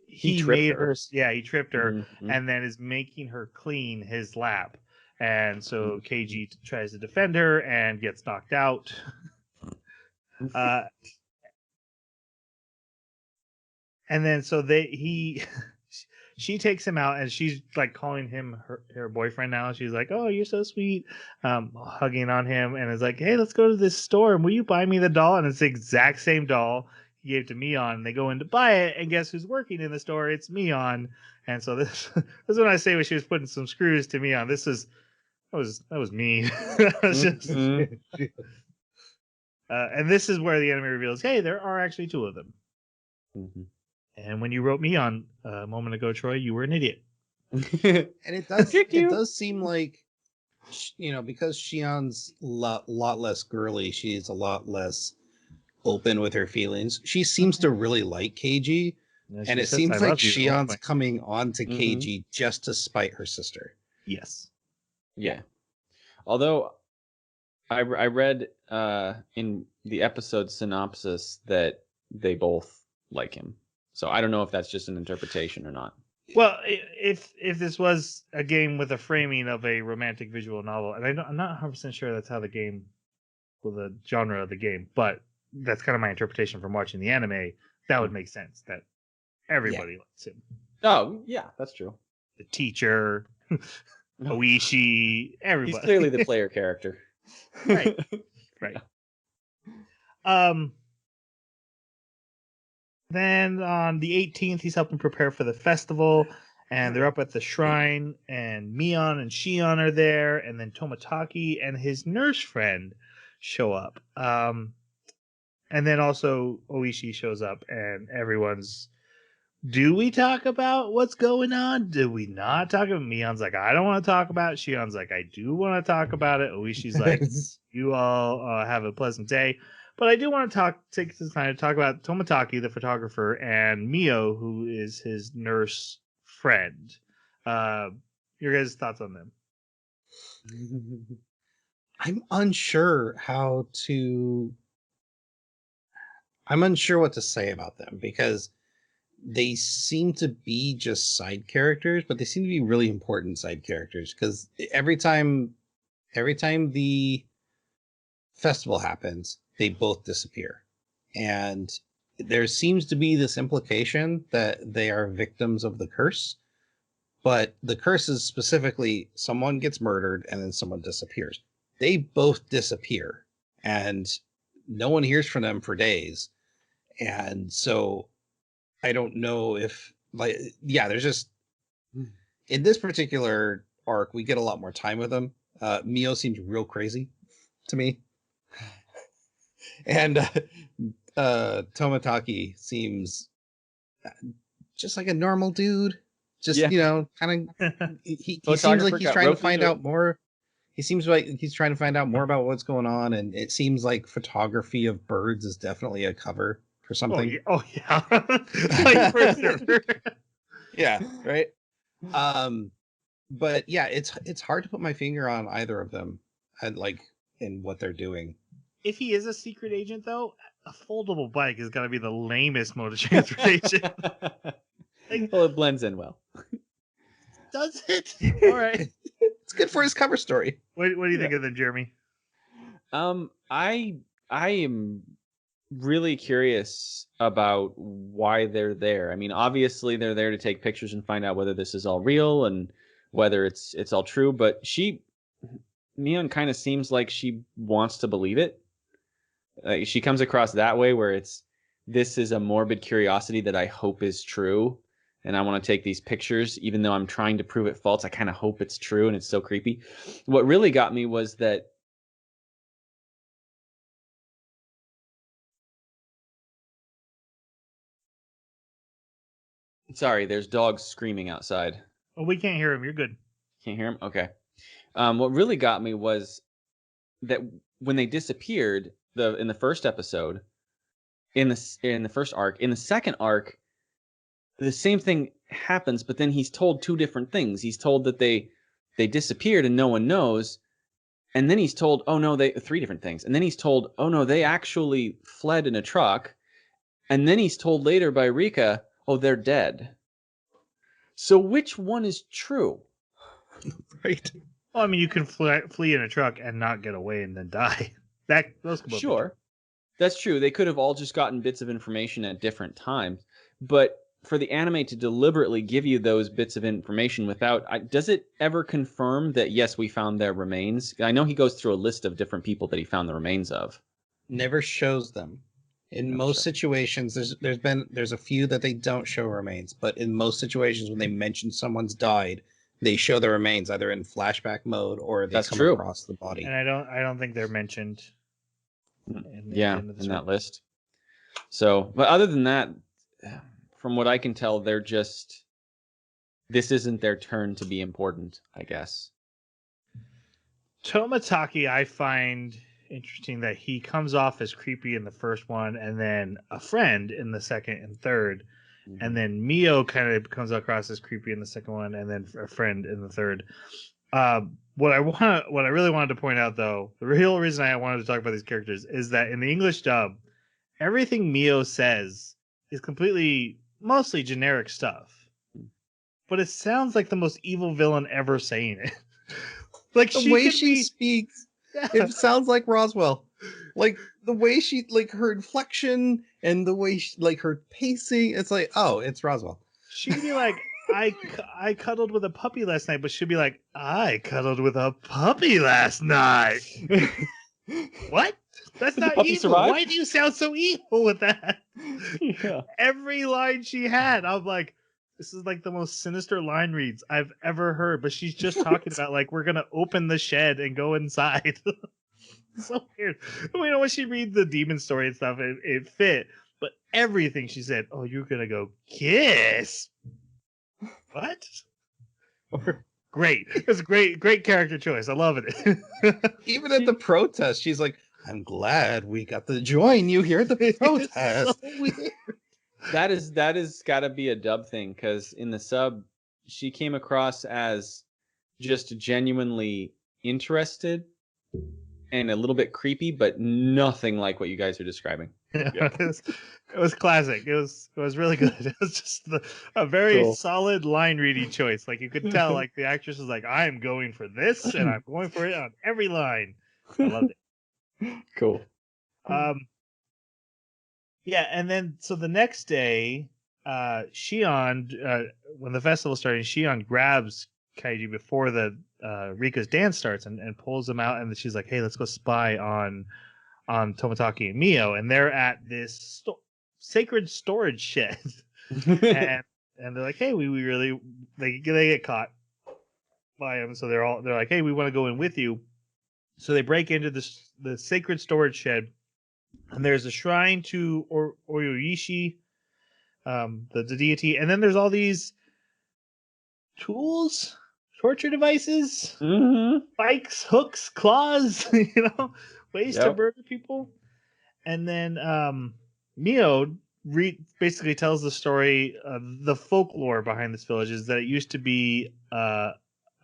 he made her. Yeah, he tripped her, Mm-hmm. and then is making her clean his lap. And so KG tries to defend her and gets knocked out. And then so she takes him out, and she's like calling him her boyfriend now. She's like, "Oh, you're so sweet," hugging on him, and is like, "Hey, let's go to this store, and will you buy me the doll?" And it's the exact same doll he gave to Mion. They go in to buy it, and guess who's working in the store? It's Mion. And so this is when I say when she was putting some screws to Mion. That was mean. That was just. And this is where the anime reveals, hey, there are actually two of them. And when you wrote Mion a moment ago, Troy, you were an idiot. And it does seem like because Shion's lot less girly, she's a lot less open with her feelings. She seems to really like KG, And and she it says, "I seems like love you." Oh Shion's my- coming on to Mhm. KG just to spite her sister. Yes. Yeah. Although I read in the episode synopsis that they both like him. So I don't know if that's just an interpretation or not. Well, if this was a game with a framing of a romantic visual novel, and I'm not 100% sure that's how the game, well, the genre of the game, but that's kind of my interpretation from watching the anime. That would make sense. That everybody likes him. Oh, yeah, that's true. The teacher, Oishi, everybody. He's clearly the player character. Right. Right. Then on the 18th, he's helping prepare for the festival, and they're up at the shrine, and Mion and Shion are there, and then Tomotaki and his nurse friend show up. And then also Oishi shows up, and everyone's, do we talk about what's going on? Do we not talk about Mion's like, I don't want to talk about it. Shion's like, I do want to talk about it. Oishi's like, you all have a pleasant day. But I do want to take some time to talk about Tomotaki, the photographer, and Mio, who is his nurse friend. Your guys' thoughts on them? I'm unsure what to say about them because they seem to be just side characters, but they seem to be really important side characters because every time the festival happens, they both disappear. And there seems to be this implication that they are victims of the curse, but the curse is specifically someone gets murdered and then someone disappears. They both disappear and no one hears from them for days. And so I don't know if there's just in this particular arc, we get a lot more time with them. Mio seems real crazy to me. And Tomotaki seems just like a normal dude. Just, kind of, he seems like he's trying to find out more. He seems like he's trying to find out more about what's going on. And it seems like photography of birds is definitely a cover for something. Oh yeah. Like for a server. Yeah, right. But yeah, it's hard to put my finger on either of them and in what they're doing. If he is a secret agent, though, a foldable bike is gonna be the lamest mode of transportation. Well, it blends in well. Does it? All right. It's good for his cover story. What do you think of them, Jeremy? I am really curious about why they're there. I mean, obviously they're there to take pictures and find out whether this is all real and whether it's all true. But Mion kind of seems like she wants to believe it. She comes across that way where this is a morbid curiosity that I hope is true. And I want to take these pictures, even though I'm trying to prove it false. I kind of hope it's true, and it's so creepy. What really got me was that sorry, there's dogs screaming outside. Oh, we can't hear him. You're good. Can't hear him? Okay. What really got me was that when they disappeared in the first episode, in the first arc, in the second arc, the same thing happens, but then he's told two different things. He's told that they disappeared and no one knows, and then he's told, oh no, three different things. And then he's told, oh no, they actually fled in a truck. And then he's told later by Rika, oh, they're dead. So which one is true? Right. Well, I mean, you can flee in a truck and not get away and then die. Those can both be Sure. That's true. They could have all just gotten bits of information at different times. But for the anime to deliberately give you those bits of information does it ever confirm that, yes, we found their remains? I know he goes through a list of different people that he found the remains of. Never shows them. In most situations, there's a few that they don't show remains, but in most situations when they mention someone's died, they show the remains either in flashback mode or they come across the body. And I don't think they're mentioned in that list. So, but other than that, from what I can tell, this isn't their turn to be important, I guess. Tomataki, I find interesting that he comes off as creepy in the first one, and then a friend in the second and third, and then Mio kind of comes across as creepy in the second one, and then a friend in the third. What I really wanted to point out, though, the real reason I wanted to talk about these characters is that in the English dub, everything Mio says is mostly generic stuff, but it sounds like the most evil villain ever saying it. Like The she way could she be, speaks, yeah. it sounds like Roswell. Like the way she, like her inflection and the way she, like her pacing, it's like, oh, it's Roswell. She could be like, I cuddled with a puppy last night, but she'd be like, I cuddled with a puppy last night. What? That's Did the not puppy evil. survive? Why do you sound so evil with that? Yeah. Every line she had, I'm like, this is like the most sinister line reads I've ever heard. But she's just talking about like we're gonna open the shed and go inside. So weird. You know, when she read the demon story and stuff, it fit. But everything she said, oh, you're gonna go kiss. What? Great. It's a great character choice. I love it. Even at the protest, she's like, I'm glad we got to join you here at the protest. It's so weird. That is got to be a dub thing, because in the sub, she came across as just genuinely interested and a little bit creepy, but nothing like what you guys are describing. It was classic. It was really good. It was just a very Cool. solid line reading choice. Like you could tell, like the actress was like, "I am going for this, and I'm going for it on every line." I loved it. Cool. Yeah, and then so the next day, Shion, when the festival started, Shion grabs Kaiji before the Rika's dance starts and pulls him out, and she's like, "Hey, let's go spy on Tomataki and Mio," and they're at this sacred storage shed, and they're like, "Hey, we really they get caught by him, so they're like, hey, we want to go in with you." So they break into the sacred storage shed, and there's a shrine to Oyoishi, the deity, and then there's all these tools, torture devices, spikes, hooks, claws, ways to murder people. And then Mio basically tells the story of the folklore behind this village is that it used to be a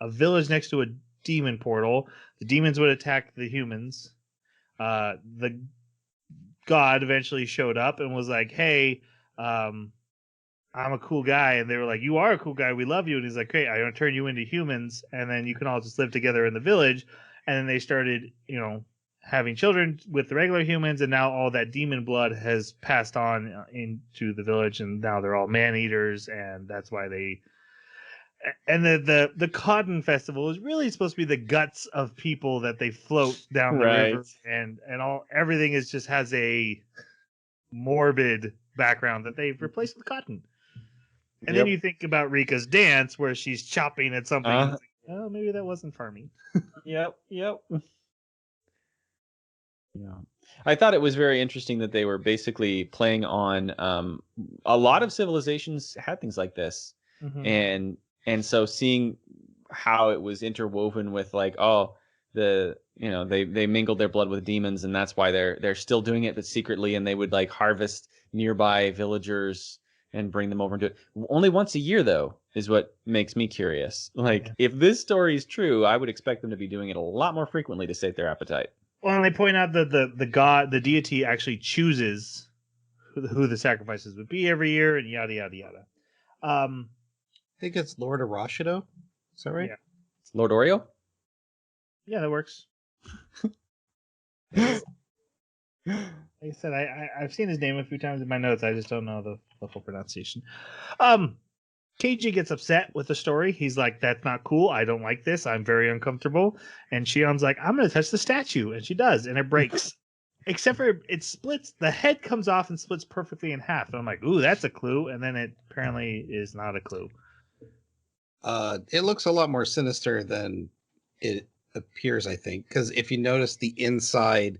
village next to a demon portal. The demons would attack the humans. The god eventually showed up and was like, hey, I'm a cool guy. And they were like, you are a cool guy. We love you. And he's like, great, I'm going to turn you into humans. And then you can all just live together in the village. And then they started, having children with the regular humans. And now all that demon blood has passed on into the village. And now they're all man-eaters. And that's why they... And the Cotton Festival is really supposed to be the guts of people that they float down the river. And everything is just has a morbid background that they've replaced with cotton. And then you think about Rika's dance where she's chopping at something. Like, oh, maybe that wasn't farming. Yep. Yeah. I thought it was very interesting that they were basically playing on a lot of civilizations had things like this. Mm-hmm. And so seeing how it was interwoven with like, oh, they mingled their blood with demons, and that's why they're still doing it, but secretly, and they would like harvest nearby villagers and bring them over and do it. Only once a year, though, is what makes me curious. Like, if this story is true, I would expect them to be doing it a lot more frequently to sate their appetite. Well, and they point out that the deity actually chooses who the sacrifices would be every year, and yada yada yada. I think it's Lord Arashido. Is that right? Yeah. It's Lord Oreo? Yeah, that works. Like I said, I've seen his name a few times in my notes. I just don't know the full pronunciation. Keiji gets upset with the story. He's like, that's not cool. I don't like this. I'm very uncomfortable. And Shion's like, I'm going to touch the statue. And she does. And it breaks. Except for it splits. The head comes off and splits perfectly in half. And I'm like, ooh, that's a clue. And then it apparently is not a clue. It looks a lot more sinister than it appears, I think. Because if you notice the inside,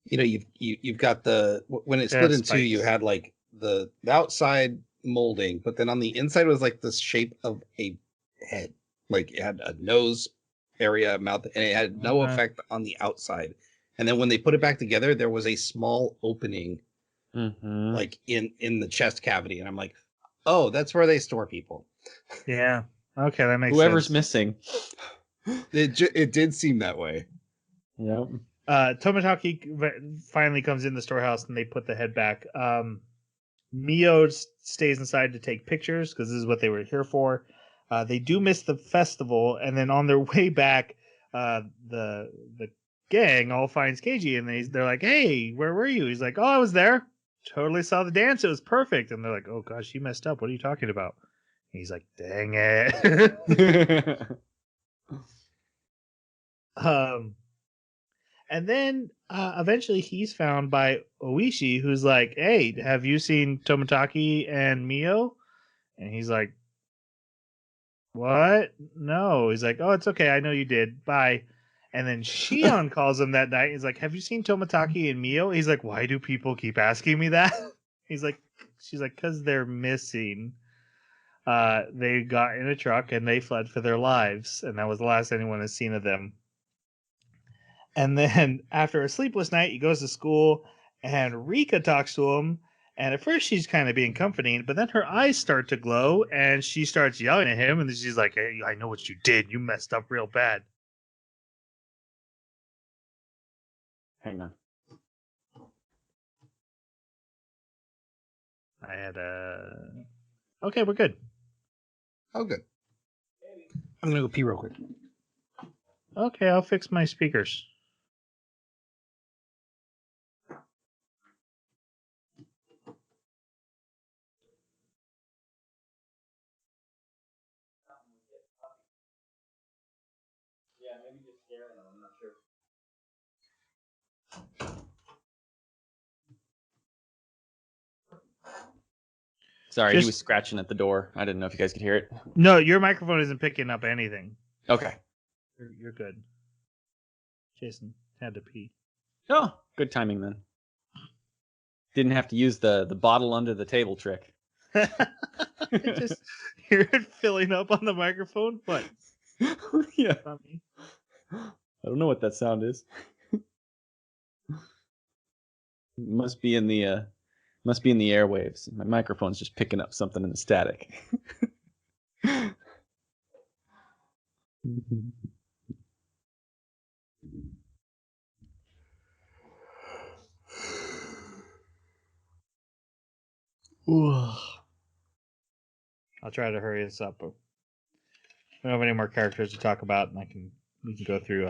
you've got when it split in two, you had like the outside molding, but then on the inside was like the shape of a head. Like it had a nose area mouth, and it had no effect on the outside. And then when they put it back together, there was a small opening, like in the chest cavity, and I'm like, oh, that's where they store people. Yeah. Okay, that makes Whoever's sense. missing. It did seem that way. Yep. Tomotaki finally comes in the storehouse, and they put the head back. Mio stays inside to take pictures because this is what they were here for. They do miss the festival, and then on their way back, the gang all finds Keiji, and they're like, "Hey, where were you?" He's like, "Oh, I was there. Totally saw the dance. It was perfect." And they're like, "Oh gosh, you messed up. What are you talking about?" And he's like, "Dang it." And then eventually he's found by Oishi, who's like, "Hey, have you seen Tomotaki and Mio?" And he's like, "What? No." He's like, "Oh, it's okay. I know you did. Bye." And then Shion calls him that night. He's like, "Have you seen Tomotaki and Mio?" He's like, "Why do people keep asking me that?" She's like, "'Cause they're missing. They got in a truck and they fled for their lives, and that was the last anyone has seen of them." And then after a sleepless night, he goes to school, and Rika talks to him. And at first, she's kind of being comforting, but then her eyes start to glow, and she starts yelling at him. And then she's like, "Hey, I know what you did. You messed up real bad." Hang on. I had a. Okay, we're good. Oh, good. I'm gonna go pee real quick. Okay, I'll fix my speakers. Yeah, maybe just scaring them. I'm not sure. Sorry, he was scratching at the door. I didn't know if you guys could hear it. No, your microphone isn't picking up anything. Okay. You're good. Jason had to pee. Oh, good timing then. Didn't have to use the bottle under the table trick. Just hear it filling up on the microphone, but Yeah. not me. I don't know what that sound is. Must be in the airwaves. My microphone's just picking up something in the static. I'll try to hurry this up. But we don't have any more characters to talk about, and we can go through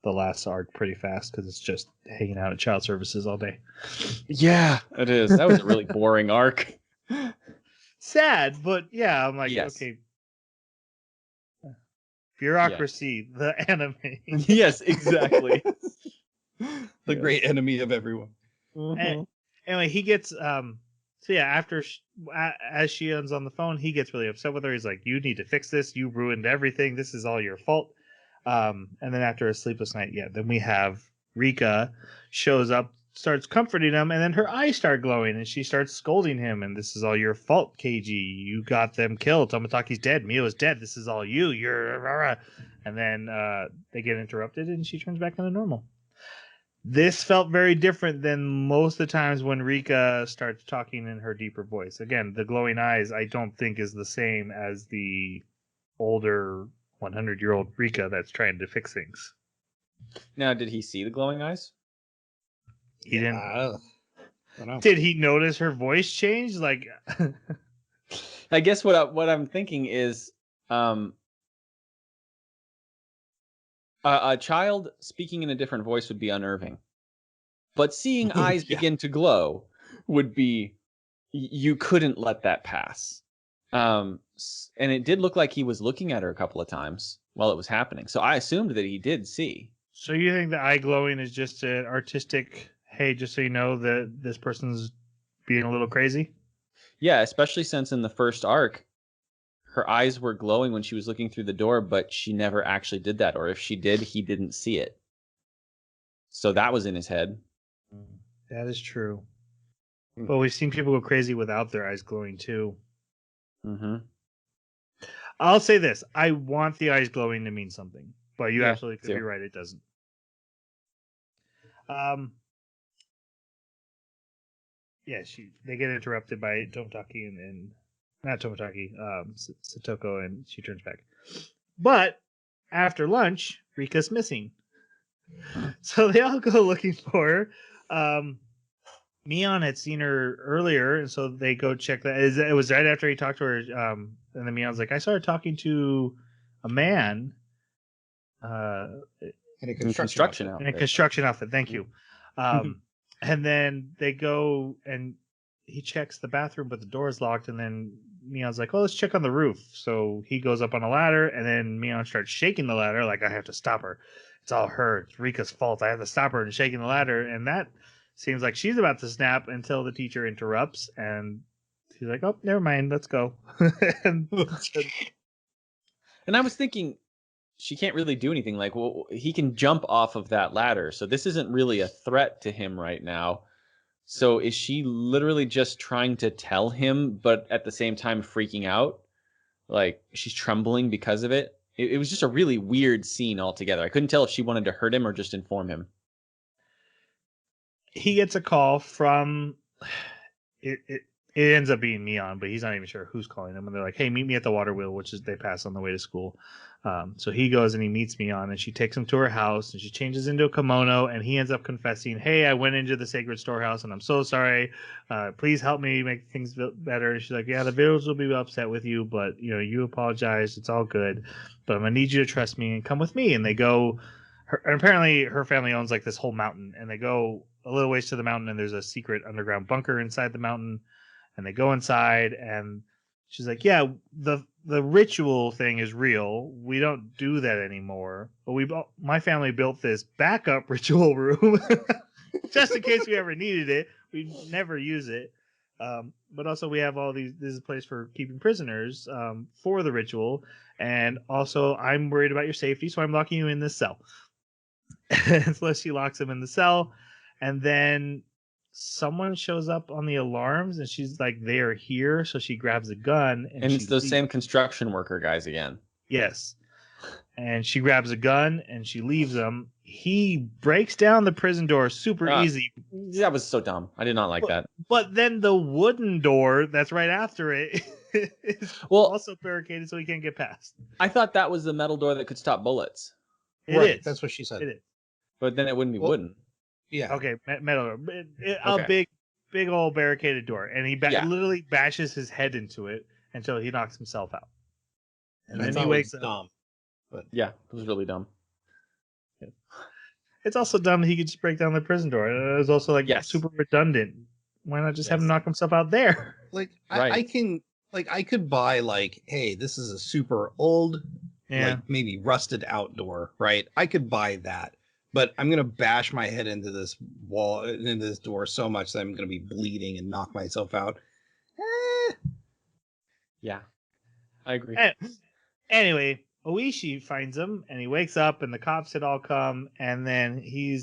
the last arc pretty fast because it's just hanging out at child services all day. Yeah, it is. That was a really boring arc. Sad, but yeah, I'm like, Yes. okay. Bureaucracy, the anime. Yes, exactly. The great enemy of everyone. Anyway, he gets so yeah, after as Shion's on the phone, he gets really upset with her. He's like, "You need to fix this. You ruined everything. This is all your fault." And then after a sleepless night, then we have Rika shows up, starts comforting him, and then her eyes start glowing, and she starts scolding him. And this is all your fault, Keiji. You got them killed. Tomotaki's dead. Mio is dead. This is all you. You're. And then they get interrupted, and she turns back into normal. This felt very different than most of the times when Rika starts talking in her deeper voice. Again, the glowing eyes, I don't think is the same as the older 100-year-old Rika that's trying to fix things. Now, did he see the glowing eyes? He didn't. I don't know. Did he notice her voice change? Like, I guess what I'm thinking is, a child speaking in a different voice would be unnerving, but seeing eyes begin to glow would be, you couldn't let that pass. And it did look like he was looking at her a couple of times while it was happening, so I assumed that he did see. So you think the eye glowing is just an artistic, hey, just so you know that this person's being a little crazy? Yeah, especially since in the first arc, her eyes were glowing when she was looking through the door, but she never actually did that. Or if she did, he didn't see it. So that was in his head. That is true. But we've seen people go crazy without their eyes glowing too. Mm-hmm. I'll say this: I want the eyes glowing to mean something, but you Yeah, absolutely could be too. right. It doesn't. Yeah, they get interrupted by Tomotaki and not Tomotaki, Satoko, and she turns back. But after lunch, Rika's missing. So they all go looking for her. Mion had seen her earlier, and so they go check that. It was right after he talked to her, and then Mion's like, I started talking to a man In a In construction outfit. in a construction outfit. Thank you. And then they go and he checks the bathroom, but the door is locked. And then Mion's like, "Oh, let's check on the roof." So he goes up on a ladder, and then Mion starts shaking the ladder like, "I have to stop her. It's all her. It's Rika's fault. I have to stop her." And shaking the ladder, and that seems like she's about to snap until the teacher interrupts, and she's like, "Oh, never mind. Let's go." and And I was thinking, she can't really do anything. Like, well, he can jump off of that ladder, so this isn't really a threat to him right now. So is she literally just trying to tell him, but at the same time freaking out? Like, she's trembling because of it? It was just a really weird scene altogether. I couldn't tell if she wanted to hurt him or just inform him. he gets a call from it ends up being Mion, but he's not even sure who's calling him. And they're like, "Hey, meet me at the water wheel," which is they pass on the way to school. So he goes and he meets Mion, and she takes him to her house, and she changes into a kimono, and he ends up confessing, "Hey, I went into the sacred storehouse, and I'm so sorry. Please help me make things better." And she's like, "Yeah, the village will be upset with you, but you apologize. It's all good. But I'm gonna need you to trust me and come with me." And they go. Apparently, her family owns like this whole mountain, and they go a little ways to the mountain, and there's a secret underground bunker inside the mountain. And they go inside, and she's like, "Yeah, the ritual thing is real. We don't do that anymore. But my family built this backup ritual room just in case we ever needed it. We never use it. But also we have all these. This is a place for keeping prisoners for the ritual. And also, I'm worried about your safety, so I'm locking you in this cell." So she locks him in the cell, and then someone shows up on the alarms, and she's like, "They are here." So she grabs a gun, And it's those same construction worker guys again. Yes, and she grabs a gun and she leaves him. He breaks down the prison door super easy. That was so dumb. I did not like that. But then the wooden door that's right after it is also barricaded, so he can't get past. I thought that was the metal door that could stop bullets. Right, that's what she said. It is. But then it wouldn't be wooden. Yeah. Okay, metal door. A big old barricaded door, and he literally bashes his head into it until he knocks himself out. And then he wakes up. Dumb. But yeah, it was really dumb. It's also dumb that he could just break down the prison door. It was also super redundant. Why not just have him knock himself out there? Like I could buy hey, this is a super old, maybe rusted outdoor, right? I could buy that. But I'm gonna bash my head into this wall, into this door so much that I'm gonna be bleeding and knock myself out. Yeah, I agree. Anyway, Oishi finds him, and he wakes up, and the cops had all come, and then he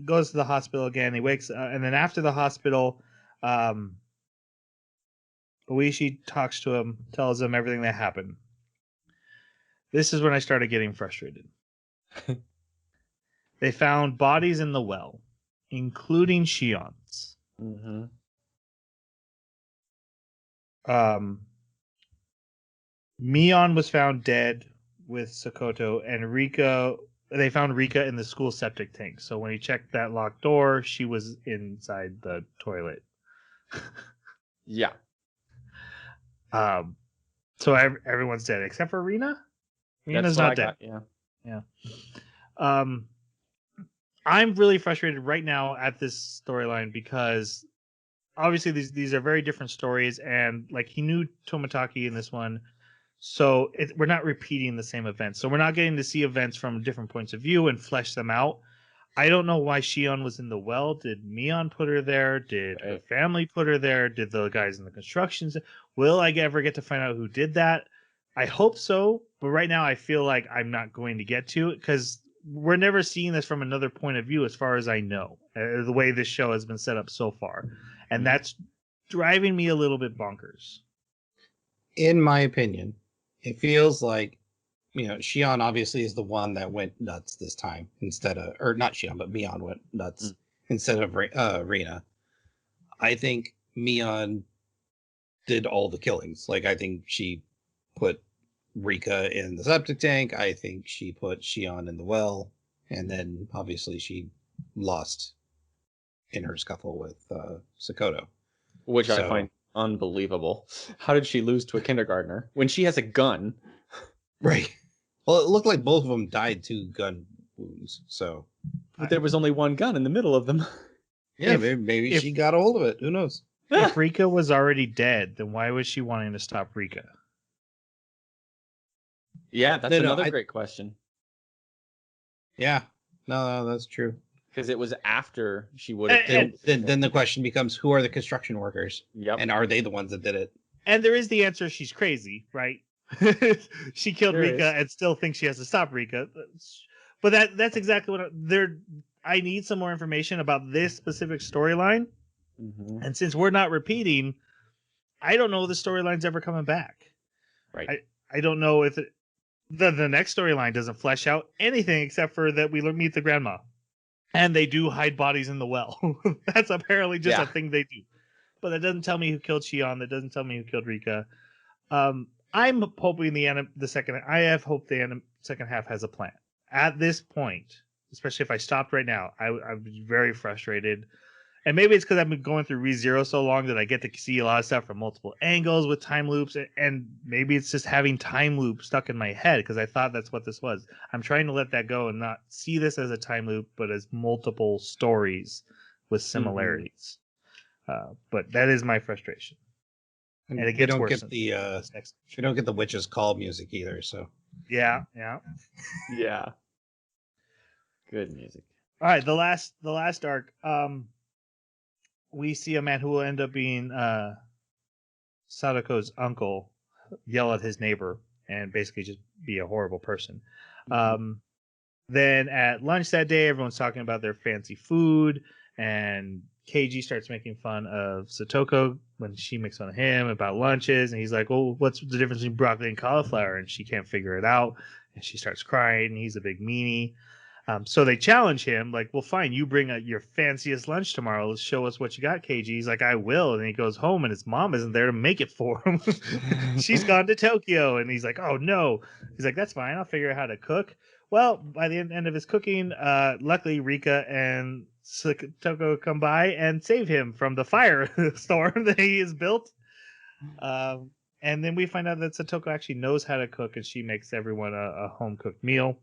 goes to the hospital again. He wakes, and then after the hospital, Oishi talks to him, tells him everything that happened. This is when I started getting frustrated. They found bodies in the well, including Shion's. Mm-hmm. Mion was found dead with Sakoto, and they found Rika in the school septic tank. So when he checked that locked door, she was inside the toilet. Yeah. So everyone's dead except for Rina. Rina's not dead. Yeah. I'm really frustrated right now at this storyline because obviously these are very different stories, and he knew Tomotaki in this one, so we're not repeating the same events. So we're not getting to see events from different points of view and flesh them out. I don't know why Shion was in the well. Did Mion put her there? Did her family put her there? Did the guys in the constructions? Will I ever get to find out who did that? I hope so, but right now I feel like I'm not going to get to it because we're never seeing this from another point of view as far as I know, the way this show has been set up so far. And that's driving me a little bit bonkers. In my opinion, it feels like, Shion obviously is the one that went nuts this time instead of, or not Shion, but Mion went nuts instead of Rina. I think Mion did all the killings. Like, I think she put Rika in the septic tank. I think she put Shion in the well. And then, obviously, she lost in her scuffle with Sakoto. Which I find unbelievable. How did she lose to a kindergartner when she has a gun? Right. Well, it looked like both of them died to gun wounds. So, but there was only one gun in the middle of them. Yeah, maybe she got a hold of it. Who knows? If Rika was already dead, then why was she wanting to stop Rika? Yeah, that's another great question. Yeah, no, that's true. Because it was after she would have. Then the question becomes, who are the construction workers? Yep. And are they the ones that did it? And there is the answer: she's crazy, right? She killed Rika and still thinks she has to stop Rika. But that's exactly what I need some more information about this specific storyline. Mm-hmm. And since we're not repeating, I don't know if the storyline's ever coming back. Right. I don't know if the next storyline doesn't flesh out anything except for that we meet the grandma. And they do hide bodies in the well. That's apparently just a thing they do. But that doesn't tell me who killed Shion. That doesn't tell me who killed Rika. I'm hoping the second. I have hope the second half has a plan. At this point, especially if I stopped right now, I'd be very frustrated. And maybe it's because I've been going through ReZero so long that I get to see a lot of stuff from multiple angles with time loops. And maybe it's just having time loop stuck in my head because I thought that's what this was. I'm trying to let that go and not see this as a time loop, but as multiple stories with similarities. But that is my frustration. And it gets worse. We don't get the Witch's Call music either. So yeah. Good music. All right, the last arc. We see a man who will end up being Sadako's uncle yell at his neighbor and basically just be a horrible person. Then at lunch that day, everyone's talking about their fancy food, and Keiji starts making fun of Satoko when she makes fun of him about lunches, and he's like, "Oh, what's the difference between broccoli and cauliflower?" And she can't figure it out, and she starts crying, and he's a big meanie. So they challenge him, like, "Well, fine, you bring your fanciest lunch tomorrow. Let's show us what you got, KG." He's like, "I will." And he goes home, and his mom isn't there to make it for him. She's gone to Tokyo, and he's like, "Oh no." He's like, "That's fine. I'll figure out how to cook." Well, by the end of his cooking, luckily Rika and Satoko come by and save him from the firestorm that he has built. And then we find out that Satoko actually knows how to cook, and she makes everyone a home-cooked meal.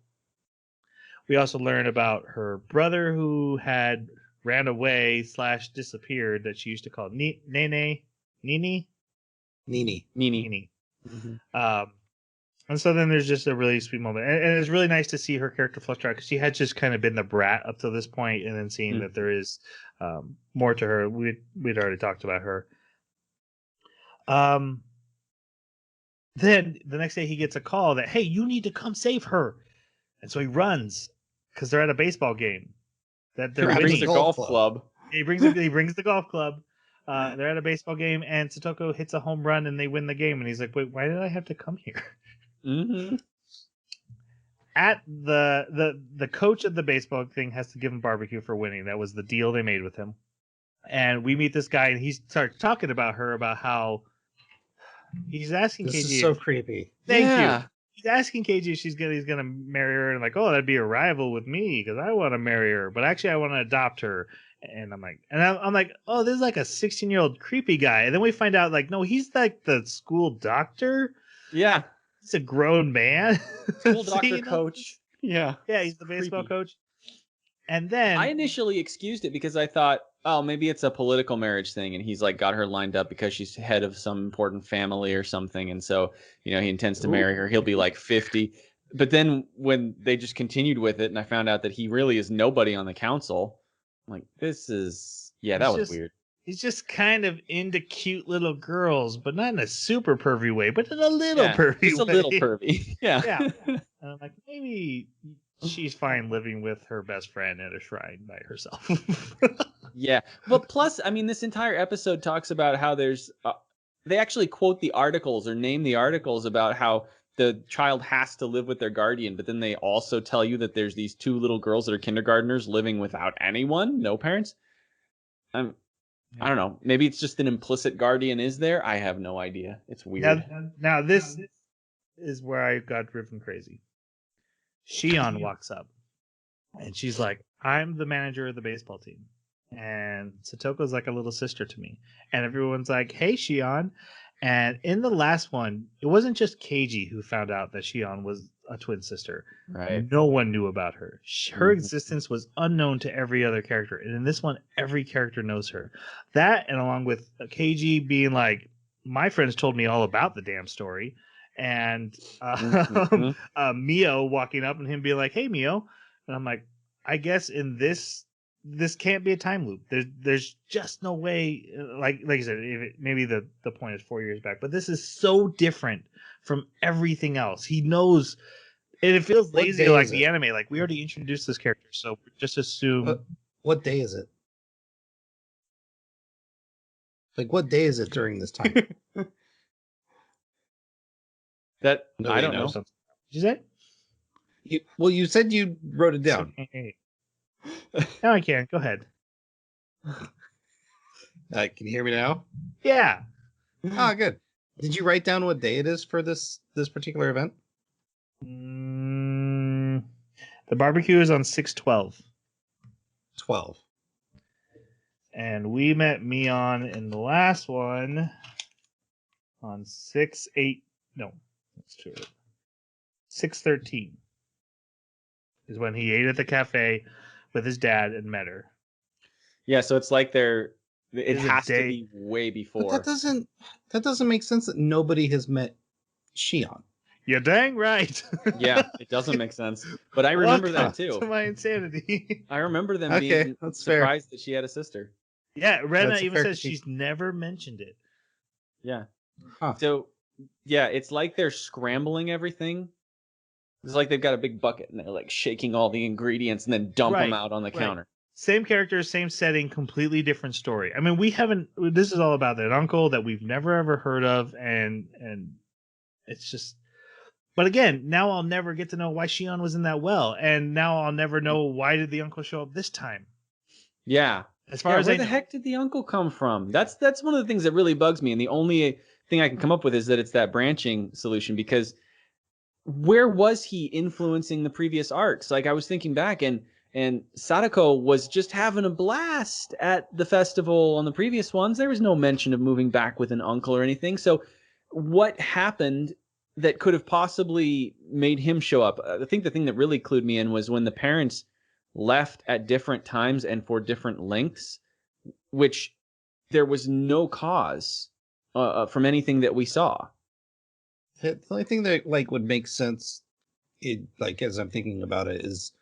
We also learn about her brother who had ran away / disappeared that she used to call Nini. Mm-hmm. And so then there's just a really sweet moment. And it's really nice to see her character flushed out because she had just kind of been the brat up to this point, and then seeing that there is more to her. We'd already talked about her. Then the next day he gets a call that, "Hey, you need to come save her." And so he runs because they're at a baseball game. That they're brings the golf club. He brings the golf club. They're at a baseball game, and Satoko hits a home run, and they win the game. And he's like, "Wait, why did I have to come here?" Mm-hmm. At the coach of the baseball thing has to give him barbecue for winning. That was the deal they made with him. And we meet this guy, and he starts talking about her, about how he's asking this KG. This is so creepy. Thank you. He's asking KG if he's gonna marry her, and like, "Oh, that'd be a rival with me because I want to marry her, but actually I want to adopt her." And I'm like, "Oh, this is like a 16-year-old creepy guy." And then we find out, like, no, he's like the school doctor. Yeah, he's a grown man. School doctor coach. Yeah, he's the baseball coach. And then I initially excused it because I thought, oh, maybe it's a political marriage thing, and he's like got her lined up because she's head of some important family or something, and so he intends to marry her. He'll be like 50. But then when they just continued with it, and I found out that he really is nobody on the council, I'm like, this is that was weird. He's just kind of into cute little girls, but not in a super pervy way, but in a little pervy way. Just a little pervy. Yeah. And I'm like, maybe she's fine living with her best friend at a shrine by herself. Yeah. But plus, I mean, this entire episode talks about how there's they actually quote the articles or name the articles about how the child has to live with their guardian, but then they also tell you that there's these 2 little girls that are kindergartners living without anyone, no parents. I don't know. Maybe it's just an implicit guardian is there. I have no idea. It's weird. Now this is where I got driven crazy. Shion walks up, and she's like, "I'm the manager of the baseball team, and Satoko's like a little sister to me." And everyone's like, "Hey, Shion." And in the last one, it wasn't just Keiji who found out that Shion was a twin sister. Right. No one knew about her. Her Mhm. existence was unknown to every other character. And in this one, every character knows her. That, and along with Keiji being like, my friends told me all about the damn story. And Mhm. Mio walking up and him being like, "Hey, Mio." And I'm like, I guess in this can't be a time loop. There's just no way. Like I said, maybe the point is 4 years back, but this is so different from everything else. He knows, and it feels What lazy day like is the it? anime. Like we already introduced this character, so just assume. What day is it? Like, what day is it during this time? That I Nobody don't know. knows. Did you say? You said you wrote it down. Okay. Now I can. Go ahead. Can you hear me now? Yeah. Ah, good. Did you write down what day it is for this particular event? The barbecue is on 6/12. 12. And we met Mion in the last one on 6/8. No, that's true. 6/13 is when he ate at the cafe with his dad and met her. Yeah, so it's like it Is it has to day- be way But before. that doesn't make sense that nobody has met Shion. You're dang right. Yeah, it doesn't make sense. But I remember that Welcome too. to my insanity. I remember them Okay, being that's fair. surprised that she had a sister. Yeah, Rena That's a even fair says critique. she's never mentioned it. Yeah. Huh. So, yeah, it's like they're scrambling everything. It's like they've got a big bucket and they're like shaking all the ingredients and then dump them Right, out on the right. counter. Same characters, same setting, completely different story. I mean, this is all about that uncle that we've never ever heard of, and it's just. But again, now I'll never get to know why Shion was in that well, and now I'll never know why did the uncle show up this time. Yeah. As far Yeah, as where I the know. heck did the uncle come from? That's one of the things that really bugs me, and the only thing I can come up with is that it's that branching solution, because where was he influencing the previous arcs? Like, I was thinking back, and Sadako was just having a blast at the festival on the previous ones. There was no mention of moving back with an uncle or anything. So what happened that could have possibly made him show up? I think the thing that really clued me in was when the parents left at different times and for different lengths, which there was no cause from anything that we saw. The only thing that would make sense, as I'm thinking about it, is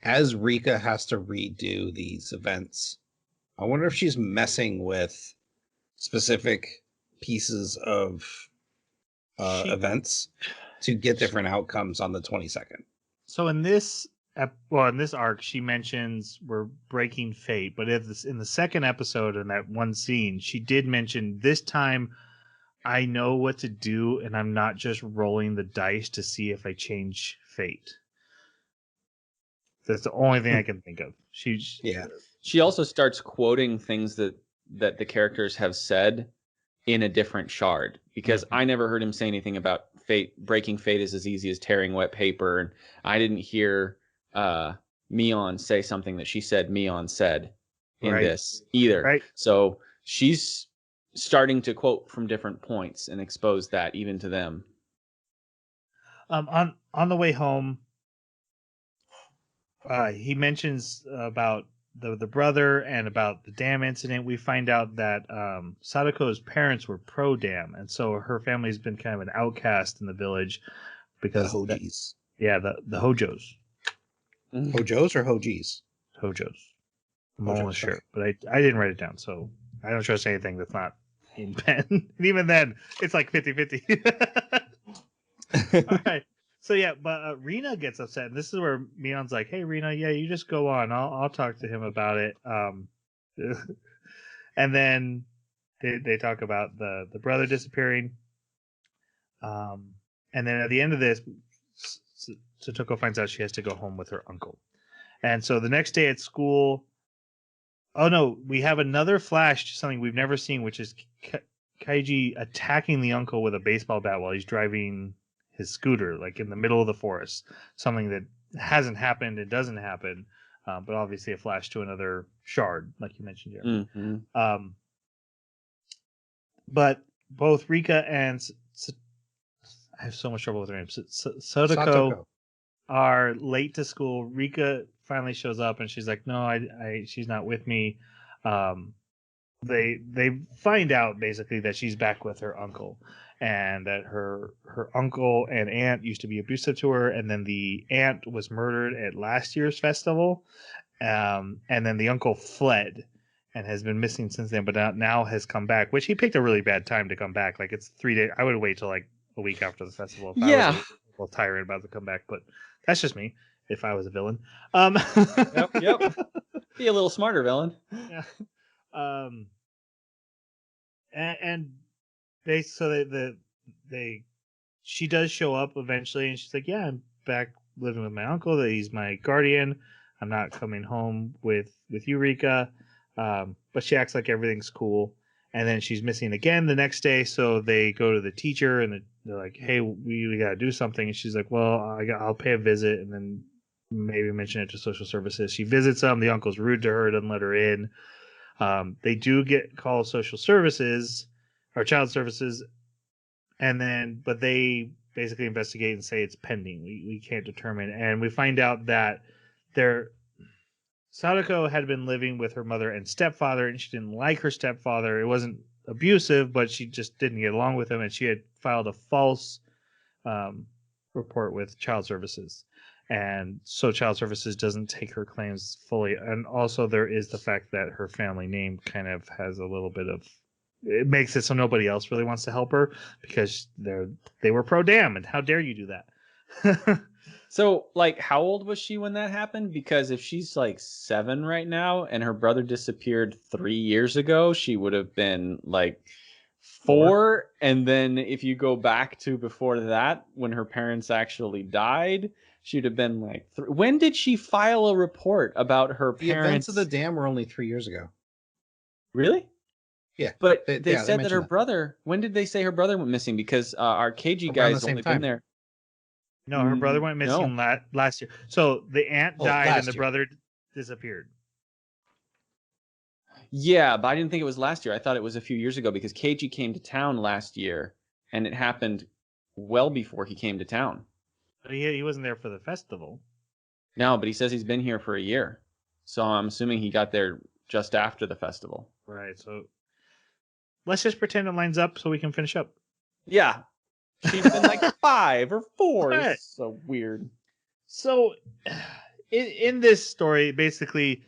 as Rika has to redo these events, I wonder if she's messing with specific pieces of events to get different outcomes on the 22nd. So in this arc, she mentions we're breaking fate, but in the second episode, in that one scene, she did mention this time I know what to do, and I'm not just rolling the dice to see if I change fate. That's the only thing I can think of. She also starts quoting things that the characters have said in a different shard, because I never heard him say anything about fate. Breaking fate is as easy as tearing wet paper, and I didn't hear Mion say something that she said Mion said in this either. Right. So she's starting to quote from different points and expose that even to them. On the way home, he mentions about the brother and about the dam incident. We find out that Sadako's parents were pro dam, and so her family's been kind of an outcast in the village because The Hojis. the Hojos. Hojos or Hojis? Hojos. I'm Hojos, almost sure, okay. but I didn't write it down, so I don't trust anything that's not in pen. And even then, it's like 50-50. All right. So yeah, but Rena gets upset, and this is where Mion's like, "Hey, Rena, yeah, you just go on. I'll talk to him about it." And then they talk about the brother disappearing. and then at the end of this, Satoko finds out she has to go home with her uncle. And so the next day at school, oh no, we have another flash to something we've never seen, which is Kaiji attacking the uncle with a baseball bat while he's driving his scooter, like in the middle of the forest. Something that hasn't happened, it doesn't happen, but obviously a flash to another shard, like you mentioned here. Mm-hmm. But both Rika and I have so much trouble with her name. Satoko are late to school. Rika finally shows up and she's like, "No, she's not with me." They find out basically that she's back with her uncle, and that her uncle and aunt used to be abusive to her, and then the aunt was murdered at last year's festival, and then the uncle fled and has been missing since then, but now has come back, which he picked a really bad time to come back. Like it's 3 days. I would wait till like a week after the festival if I was a little tired about to come back, but that's just me if I was a villain. Yep. Be a little smarter, villain. Yeah. And she does show up eventually, and she's like, "Yeah, I'm back living with my uncle. That he's my guardian. I'm not coming home with Eureka." But she acts like everything's cool, and then she's missing again the next day. So they go to the teacher, and they're like, "Hey, we got to do something." And she's like, "Well, I'll pay a visit, and then maybe mention it to social services." She visits them. The uncle's rude to her, doesn't let her in. They do get called social services or child services, but they basically investigate and say it's pending. We can't determine, and we find out that Sadako had been living with her mother and stepfather, and she didn't like her stepfather. It wasn't abusive, but she just didn't get along with him, and she had filed a false report with child services. And so child services doesn't take her claims fully. And also there is the fact that her family name kind of has a little bit of, it makes it so nobody else really wants to help her because they were pro-dam, and how dare you do that? So, like, how old was she when that happened? Because if she's like 7 right now and her brother disappeared 3 years ago, she would have been like 4. And then if you go back to before that, when her parents actually died, she'd have been like 3. When did she file a report about her The events parents? of the dam were only 3 years ago. Really? Yeah. But they said that her that. brother, when did they say her brother went missing? Because our KG Around guy's the same only time. been there. No, her brother went missing last year. So the aunt died and the brother disappeared. Yeah, but I didn't think it was last year. I thought it was a few years ago because KG came to town last year, and it happened well before he came to town. But he wasn't there for the festival. No, but he says he's been here for a year. So I'm assuming he got there just after the festival. Right, so let's just pretend it lines up so we can finish up. Yeah. She's been like 5 or 4. Right. So weird. So in this story, basically,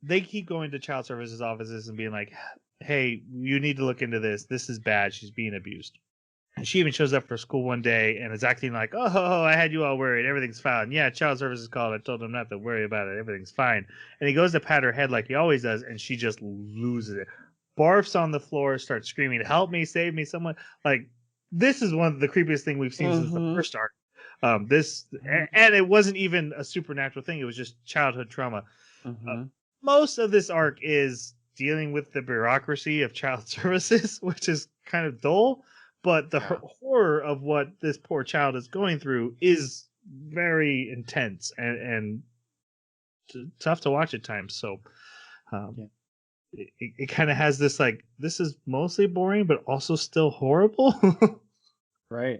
they keep going to child services offices and being like, "Hey, you need to look into this. This is bad. She's being abused." And she even shows up for school one day and is acting like, "Oh, I had you all worried. Everything's fine. Yeah, child services called. I told them not to worry about it. Everything's fine." And he goes to pat her head like he always does, and she just loses it. Barfs on the floor, starts screaming, "Help me, save me, someone." Like, this is one of the creepiest things we've seen since the first arc. And it wasn't even a supernatural thing. It was just childhood trauma. Most of this arc is dealing with the bureaucracy of child services, which is kind of dull, but the horror of what this poor child is going through is very intense and tough to watch at times. So it kind of has this like, this is mostly boring, but also still horrible. Right.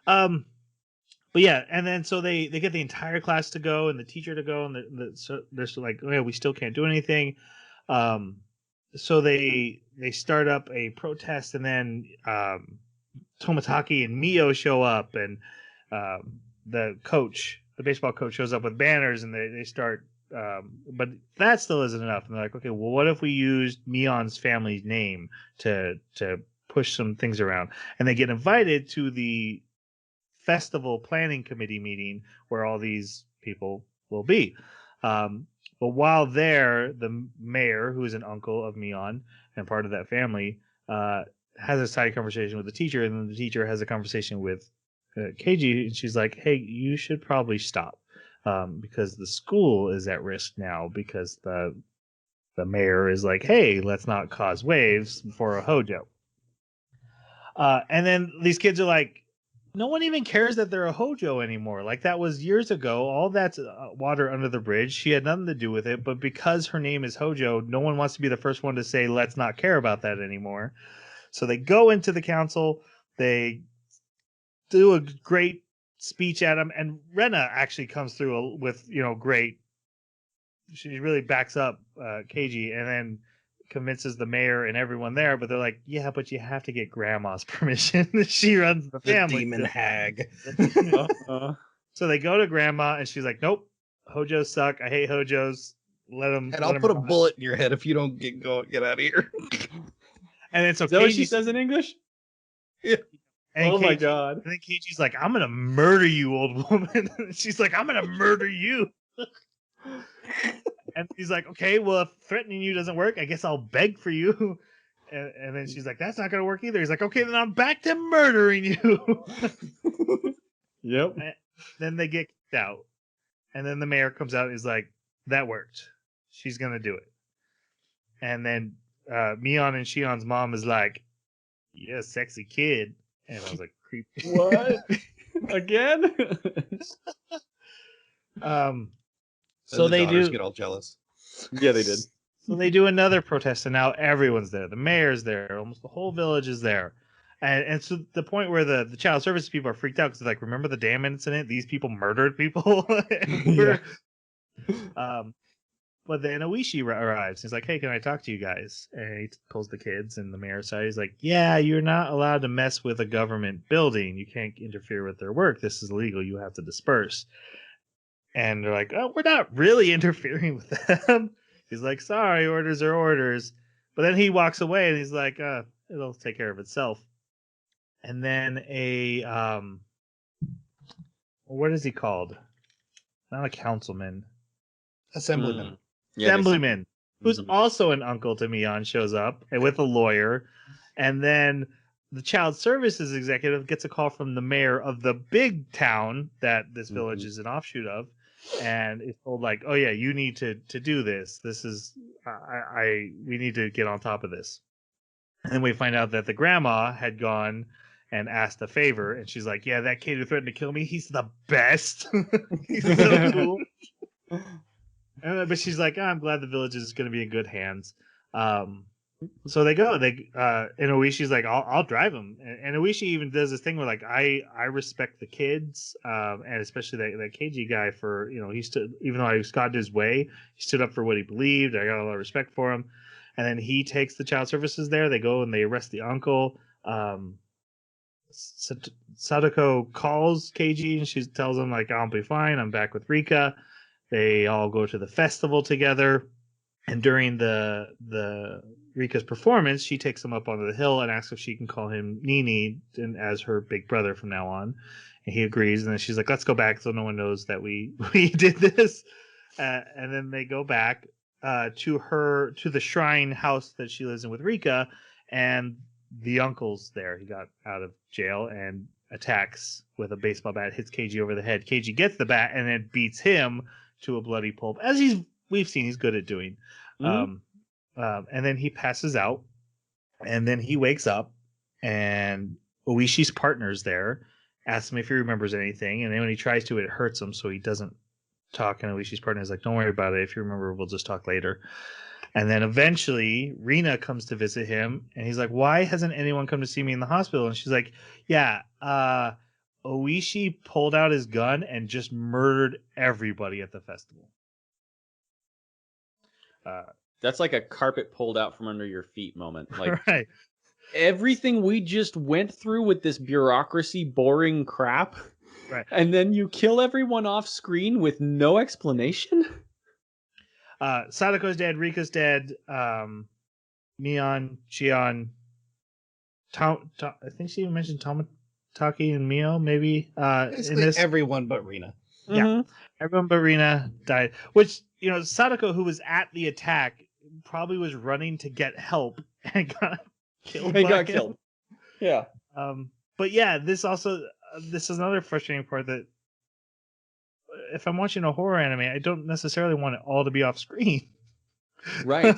But yeah, and then so they get the entire class to go and the teacher to go, and so they're still like, "Oh yeah, we still can't do anything." So they start up a protest, and then Tomataki and Mio show up, and the baseball coach, shows up with banners, and they start. But that still isn't enough. And they're like, "Okay, well, what if we used Mion's family's name to push some things around?" And they get invited to the festival planning committee meeting where all these people will be. But while there, the mayor, who is an uncle of Mion and part of that family, has a side conversation with the teacher, and then the teacher has a conversation with Keiji, and she's like, "Hey, you should probably stop because the school is at risk now because the mayor is like, hey, let's not cause waves for a Hojo." And then these kids are like, no one even cares that they're a Hojo anymore. Like, that was years ago. All that's water under the bridge. She had nothing to do with it. But because her name is Hojo, no one wants to be the first one to say, let's not care about that anymore. So they go into the council. They do a great speech at him. And Rena actually comes through with, great. She really backs up Keiji and then convinces the mayor and everyone there, but they're like, yeah, but you have to get grandma's permission. She runs the family. Demon hag. So they go to grandma and she's like, nope, Hojos suck. I hate Hojos. Let them. And I'll put a bullet in your head if you don't get out of here. And then so Is that what she Keiji says in English? Yeah. And oh my Keiji, god. And then Keiji's like, I'm gonna murder you, old woman. She's like, I'm gonna murder you. And he's like, okay, well, if threatening you doesn't work, I guess I'll beg for you. And then she's like, that's not going to work either. He's like, okay, then I'm back to murdering you. Yep. And then they get kicked out. And then the mayor comes out and is like, that worked. She's going to do it. And then Mion and Shion's mom is like, yeah, sexy kid. And I was like, creepy. What? Again? So they do get all jealous. Yeah, they did. So they do another protest, and now everyone's there. The mayor's there. Almost the whole village is there. And so the point where the child services people are freaked out because they're like, remember the dam incident? These people murdered people. Yeah. But then Oishi arrives. He's like, hey, can I talk to you guys? And he pulls the kids and the mayor's side. He's like, yeah, you're not allowed to mess with a government building. You can't interfere with their work. This is illegal. You have to disperse. And they're like, oh, we're not really interfering with them. He's like, sorry, orders are orders. But then he walks away and he's like, it'll take care of itself. And then what is he called? Not a councilman. Assemblyman. Yeah, Assemblyman, who's also an uncle to Mion, shows up with a lawyer. And then the child services executive gets a call from the mayor of the big town that this village is an offshoot of. And it's told like, oh yeah, you need to do this. This is we need to get on top of this. And then we find out that the grandma had gone and asked a favor, and she's like, yeah, that kid who threatened to kill me, he's the best. He's so cool. But she's like, I'm glad the village is going to be in good hands. So they go. And Oishi's like, I'll drive him. And Oishi even does this thing where like, I respect the kids, and especially that Keiji guy for, he stood, even though I got his way, he stood up for what he believed. I got a lot of respect for him. And then he takes the child services there. They go and they arrest the uncle. Sadako calls Keiji and she tells him like, I'll be fine. I'm back with Rika. They all go to the festival together. And during the Rika's performance, she takes him up onto the hill and asks if she can call him Nini as her big brother from now on. And he agrees. And then she's like, let's go back so no one knows that we did this. And then they go back to the shrine house that she lives in with Rika. And the uncle's there. He got out of jail and attacks with a baseball bat, hits Keiji over the head. Keiji gets the bat and then beats him to a bloody pulp, as we've seen he's good at doing. And then he passes out, and then he wakes up, and Oishi's partner's there, asks him if he remembers anything, and then when he tries to, it hurts him, so he doesn't talk, and Oishi's partner is like, don't worry about it, if you remember, we'll just talk later. And then eventually, Rina comes to visit him, and he's like, why hasn't anyone come to see me in the hospital? And she's like, yeah, Oishi pulled out his gun and just murdered everybody at the festival. That's like a carpet pulled out from under your feet moment. Like, right. Everything we just went through with this bureaucracy, boring crap, right? And then you kill everyone off screen with no explanation. Sadako's dead. Rika's dead. Mion, Shion, I think she even mentioned Tomataki and Mio, maybe. Basically in this, everyone but Rina. Yeah, everyone but Rina died. Which, Sadako, who was at the attack, probably was running to get help and got killed. Yeah. But yeah, this is another frustrating part that if I'm watching a horror anime, I don't necessarily want it all to be off screen. Right.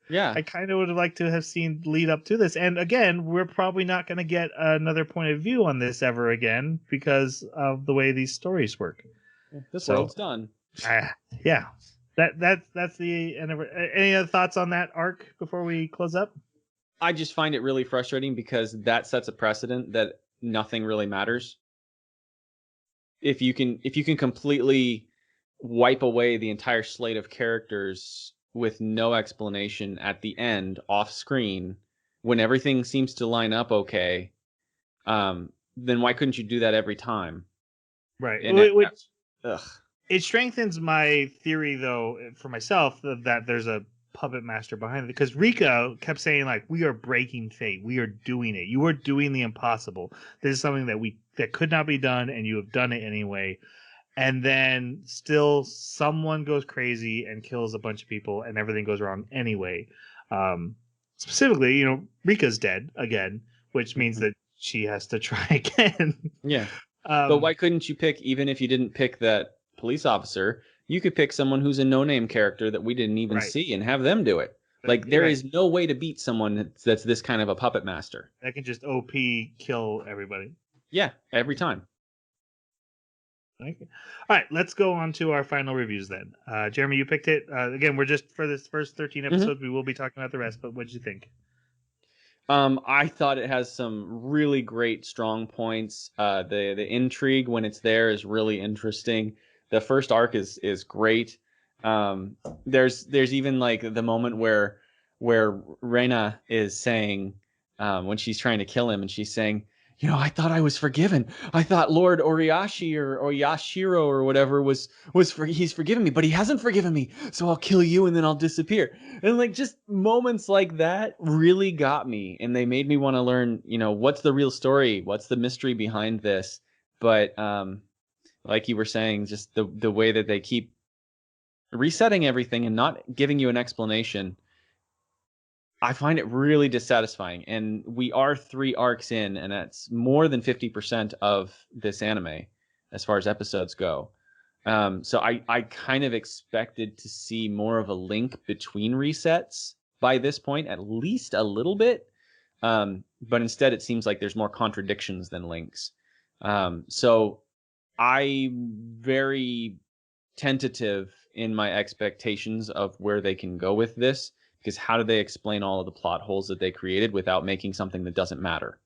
Yeah. I kind of would have liked to have seen lead up to this. And again, we're probably not going to get another point of view on this ever again because of the way these stories work. This world's done. Yeah. That's the end of it. Any other thoughts on that arc before we close up? I just find it really frustrating because that sets a precedent that nothing really matters. If you can completely wipe away the entire slate of characters with no explanation at the end off screen when everything seems to line up okay, then why couldn't you do that every time? Right. And It strengthens my theory, though, for myself, that there's a puppet master behind it. Because Rika kept saying, like, we are breaking fate. We are doing it. You are doing the impossible. This is something that could not be done, and you have done it anyway. And then still someone goes crazy and kills a bunch of people, and everything goes wrong anyway. Specifically, Rika's dead again, which means that she has to try again. Yeah. But why couldn't you pick, even if you didn't pick that police officer, you could pick someone who's a no-name character that we didn't even see and have them do it. Like, there is no way to beat someone that's this kind of a puppet master. That can just OP kill everybody. Yeah, every time. Okay. All right, let's go on to our final reviews then. Jeremy, you picked it. Again, we're just for this first 13 episodes. We will be talking about the rest, but what did you think? I thought it has some really great strong points. The intrigue when it's there is really interesting. The first arc is great. There's even like the moment where Reina is saying when she's trying to kill him and she's saying, I thought I was forgiven. I thought Lord Oriashi or Yashiro or whatever he's forgiven me, but he hasn't forgiven me. So I'll kill you and then I'll disappear. And like just moments like that really got me, and they made me want to learn, what's the real story? What's the mystery behind this? But like you were saying, just the way that they keep resetting everything and not giving you an explanation, I find it really dissatisfying. And we are 3 arcs in, and that's more than 50% of this anime as far as episodes go. So I kind of expected to see more of a link between resets by this point, at least a little bit. But instead, it seems like there's more contradictions than links. So I'm very tentative in my expectations of where they can go with this. Because how do they explain all of the plot holes that they created without making something that doesn't matter?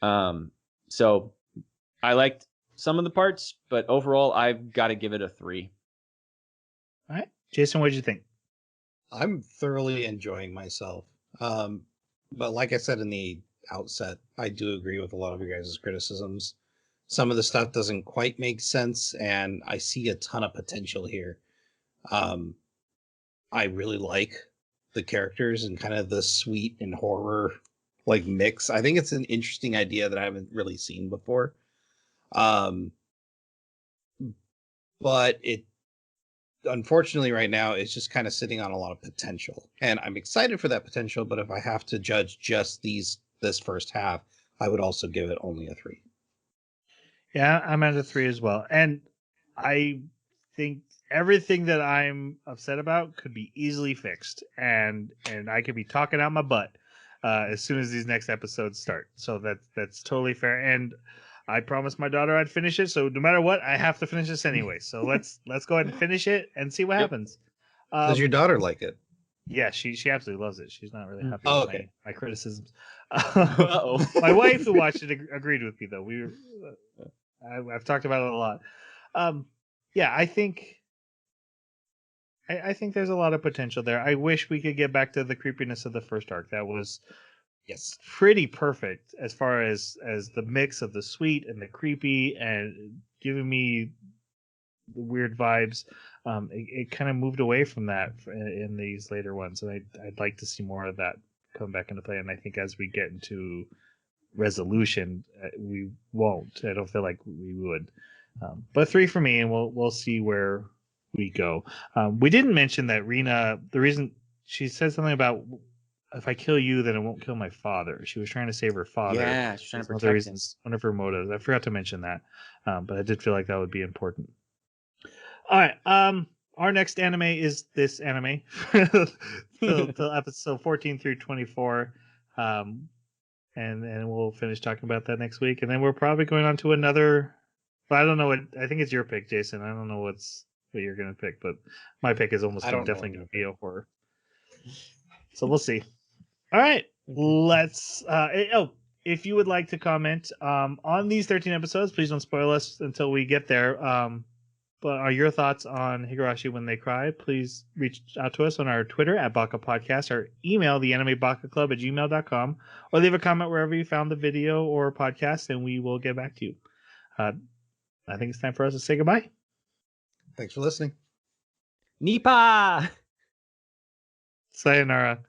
So I liked some of the parts, but overall, I've got to give it a 3. All right. Jason, what did you think? I'm thoroughly enjoying myself. But like I said in the outset, I do agree with a lot of your guys' criticisms. Some of the stuff doesn't quite make sense, and I see a ton of potential here. I really like the characters and kind of the sweet and horror like mix. I think it's an interesting idea that I haven't really seen before. But it unfortunately right now it's just kind of sitting on a lot of potential. And I'm excited for that potential, but if I have to judge just this first half, I would also give it only a 3. Yeah, I'm at a 3 as well. And I think everything that I'm upset about could be easily fixed, and I could be talking out my butt as soon as these next episodes start. So that's totally fair. And I promised my daughter I'd finish it, so no matter what, I have to finish this anyway. So let's go ahead and finish it and see what happens. Does your daughter like it? Yeah, she absolutely loves it. She's not really happy with my criticisms. My wife, who watched it, agreed with me though. I've talked about it a lot. Yeah, I think there's a lot of potential there. I wish we could get back to the creepiness of the first arc. That was pretty perfect as far as the mix of the sweet and the creepy and giving me the weird vibes. It kind of moved away from that in these later ones, and I'd like to see more of that come back into play. And I think as we get into resolution, we won't. I don't feel like we would. But 3 for me, and we'll see where we go. We didn't mention that Rena, the reason she said something about if I kill you, then it won't kill my father. She was trying to save her father. Yeah, she's trying to One of protect the him. reasons, one of her motives. I forgot to mention that, but I did feel like that would be important. All right. Our next anime is this anime, till episode 14 through 24. And we'll finish talking about that next week, and then we're probably going on to another. But I don't know what. I think it's your pick, Jason. I don't know what you're gonna pick, but my pick is almost I don't know definitely what gonna be a horror. So we'll see. All right, let's. If you would like to comment on these 13 episodes, please don't spoil us until we get there. But are your thoughts on Higurashi When They Cry? Please reach out to us on our Twitter at Baka Podcast or email the animebakaclub@gmail.com or leave a comment wherever you found the video or podcast and we will get back to you. I think it's time for us to say goodbye. Thanks for listening. Nipa! Sayonara.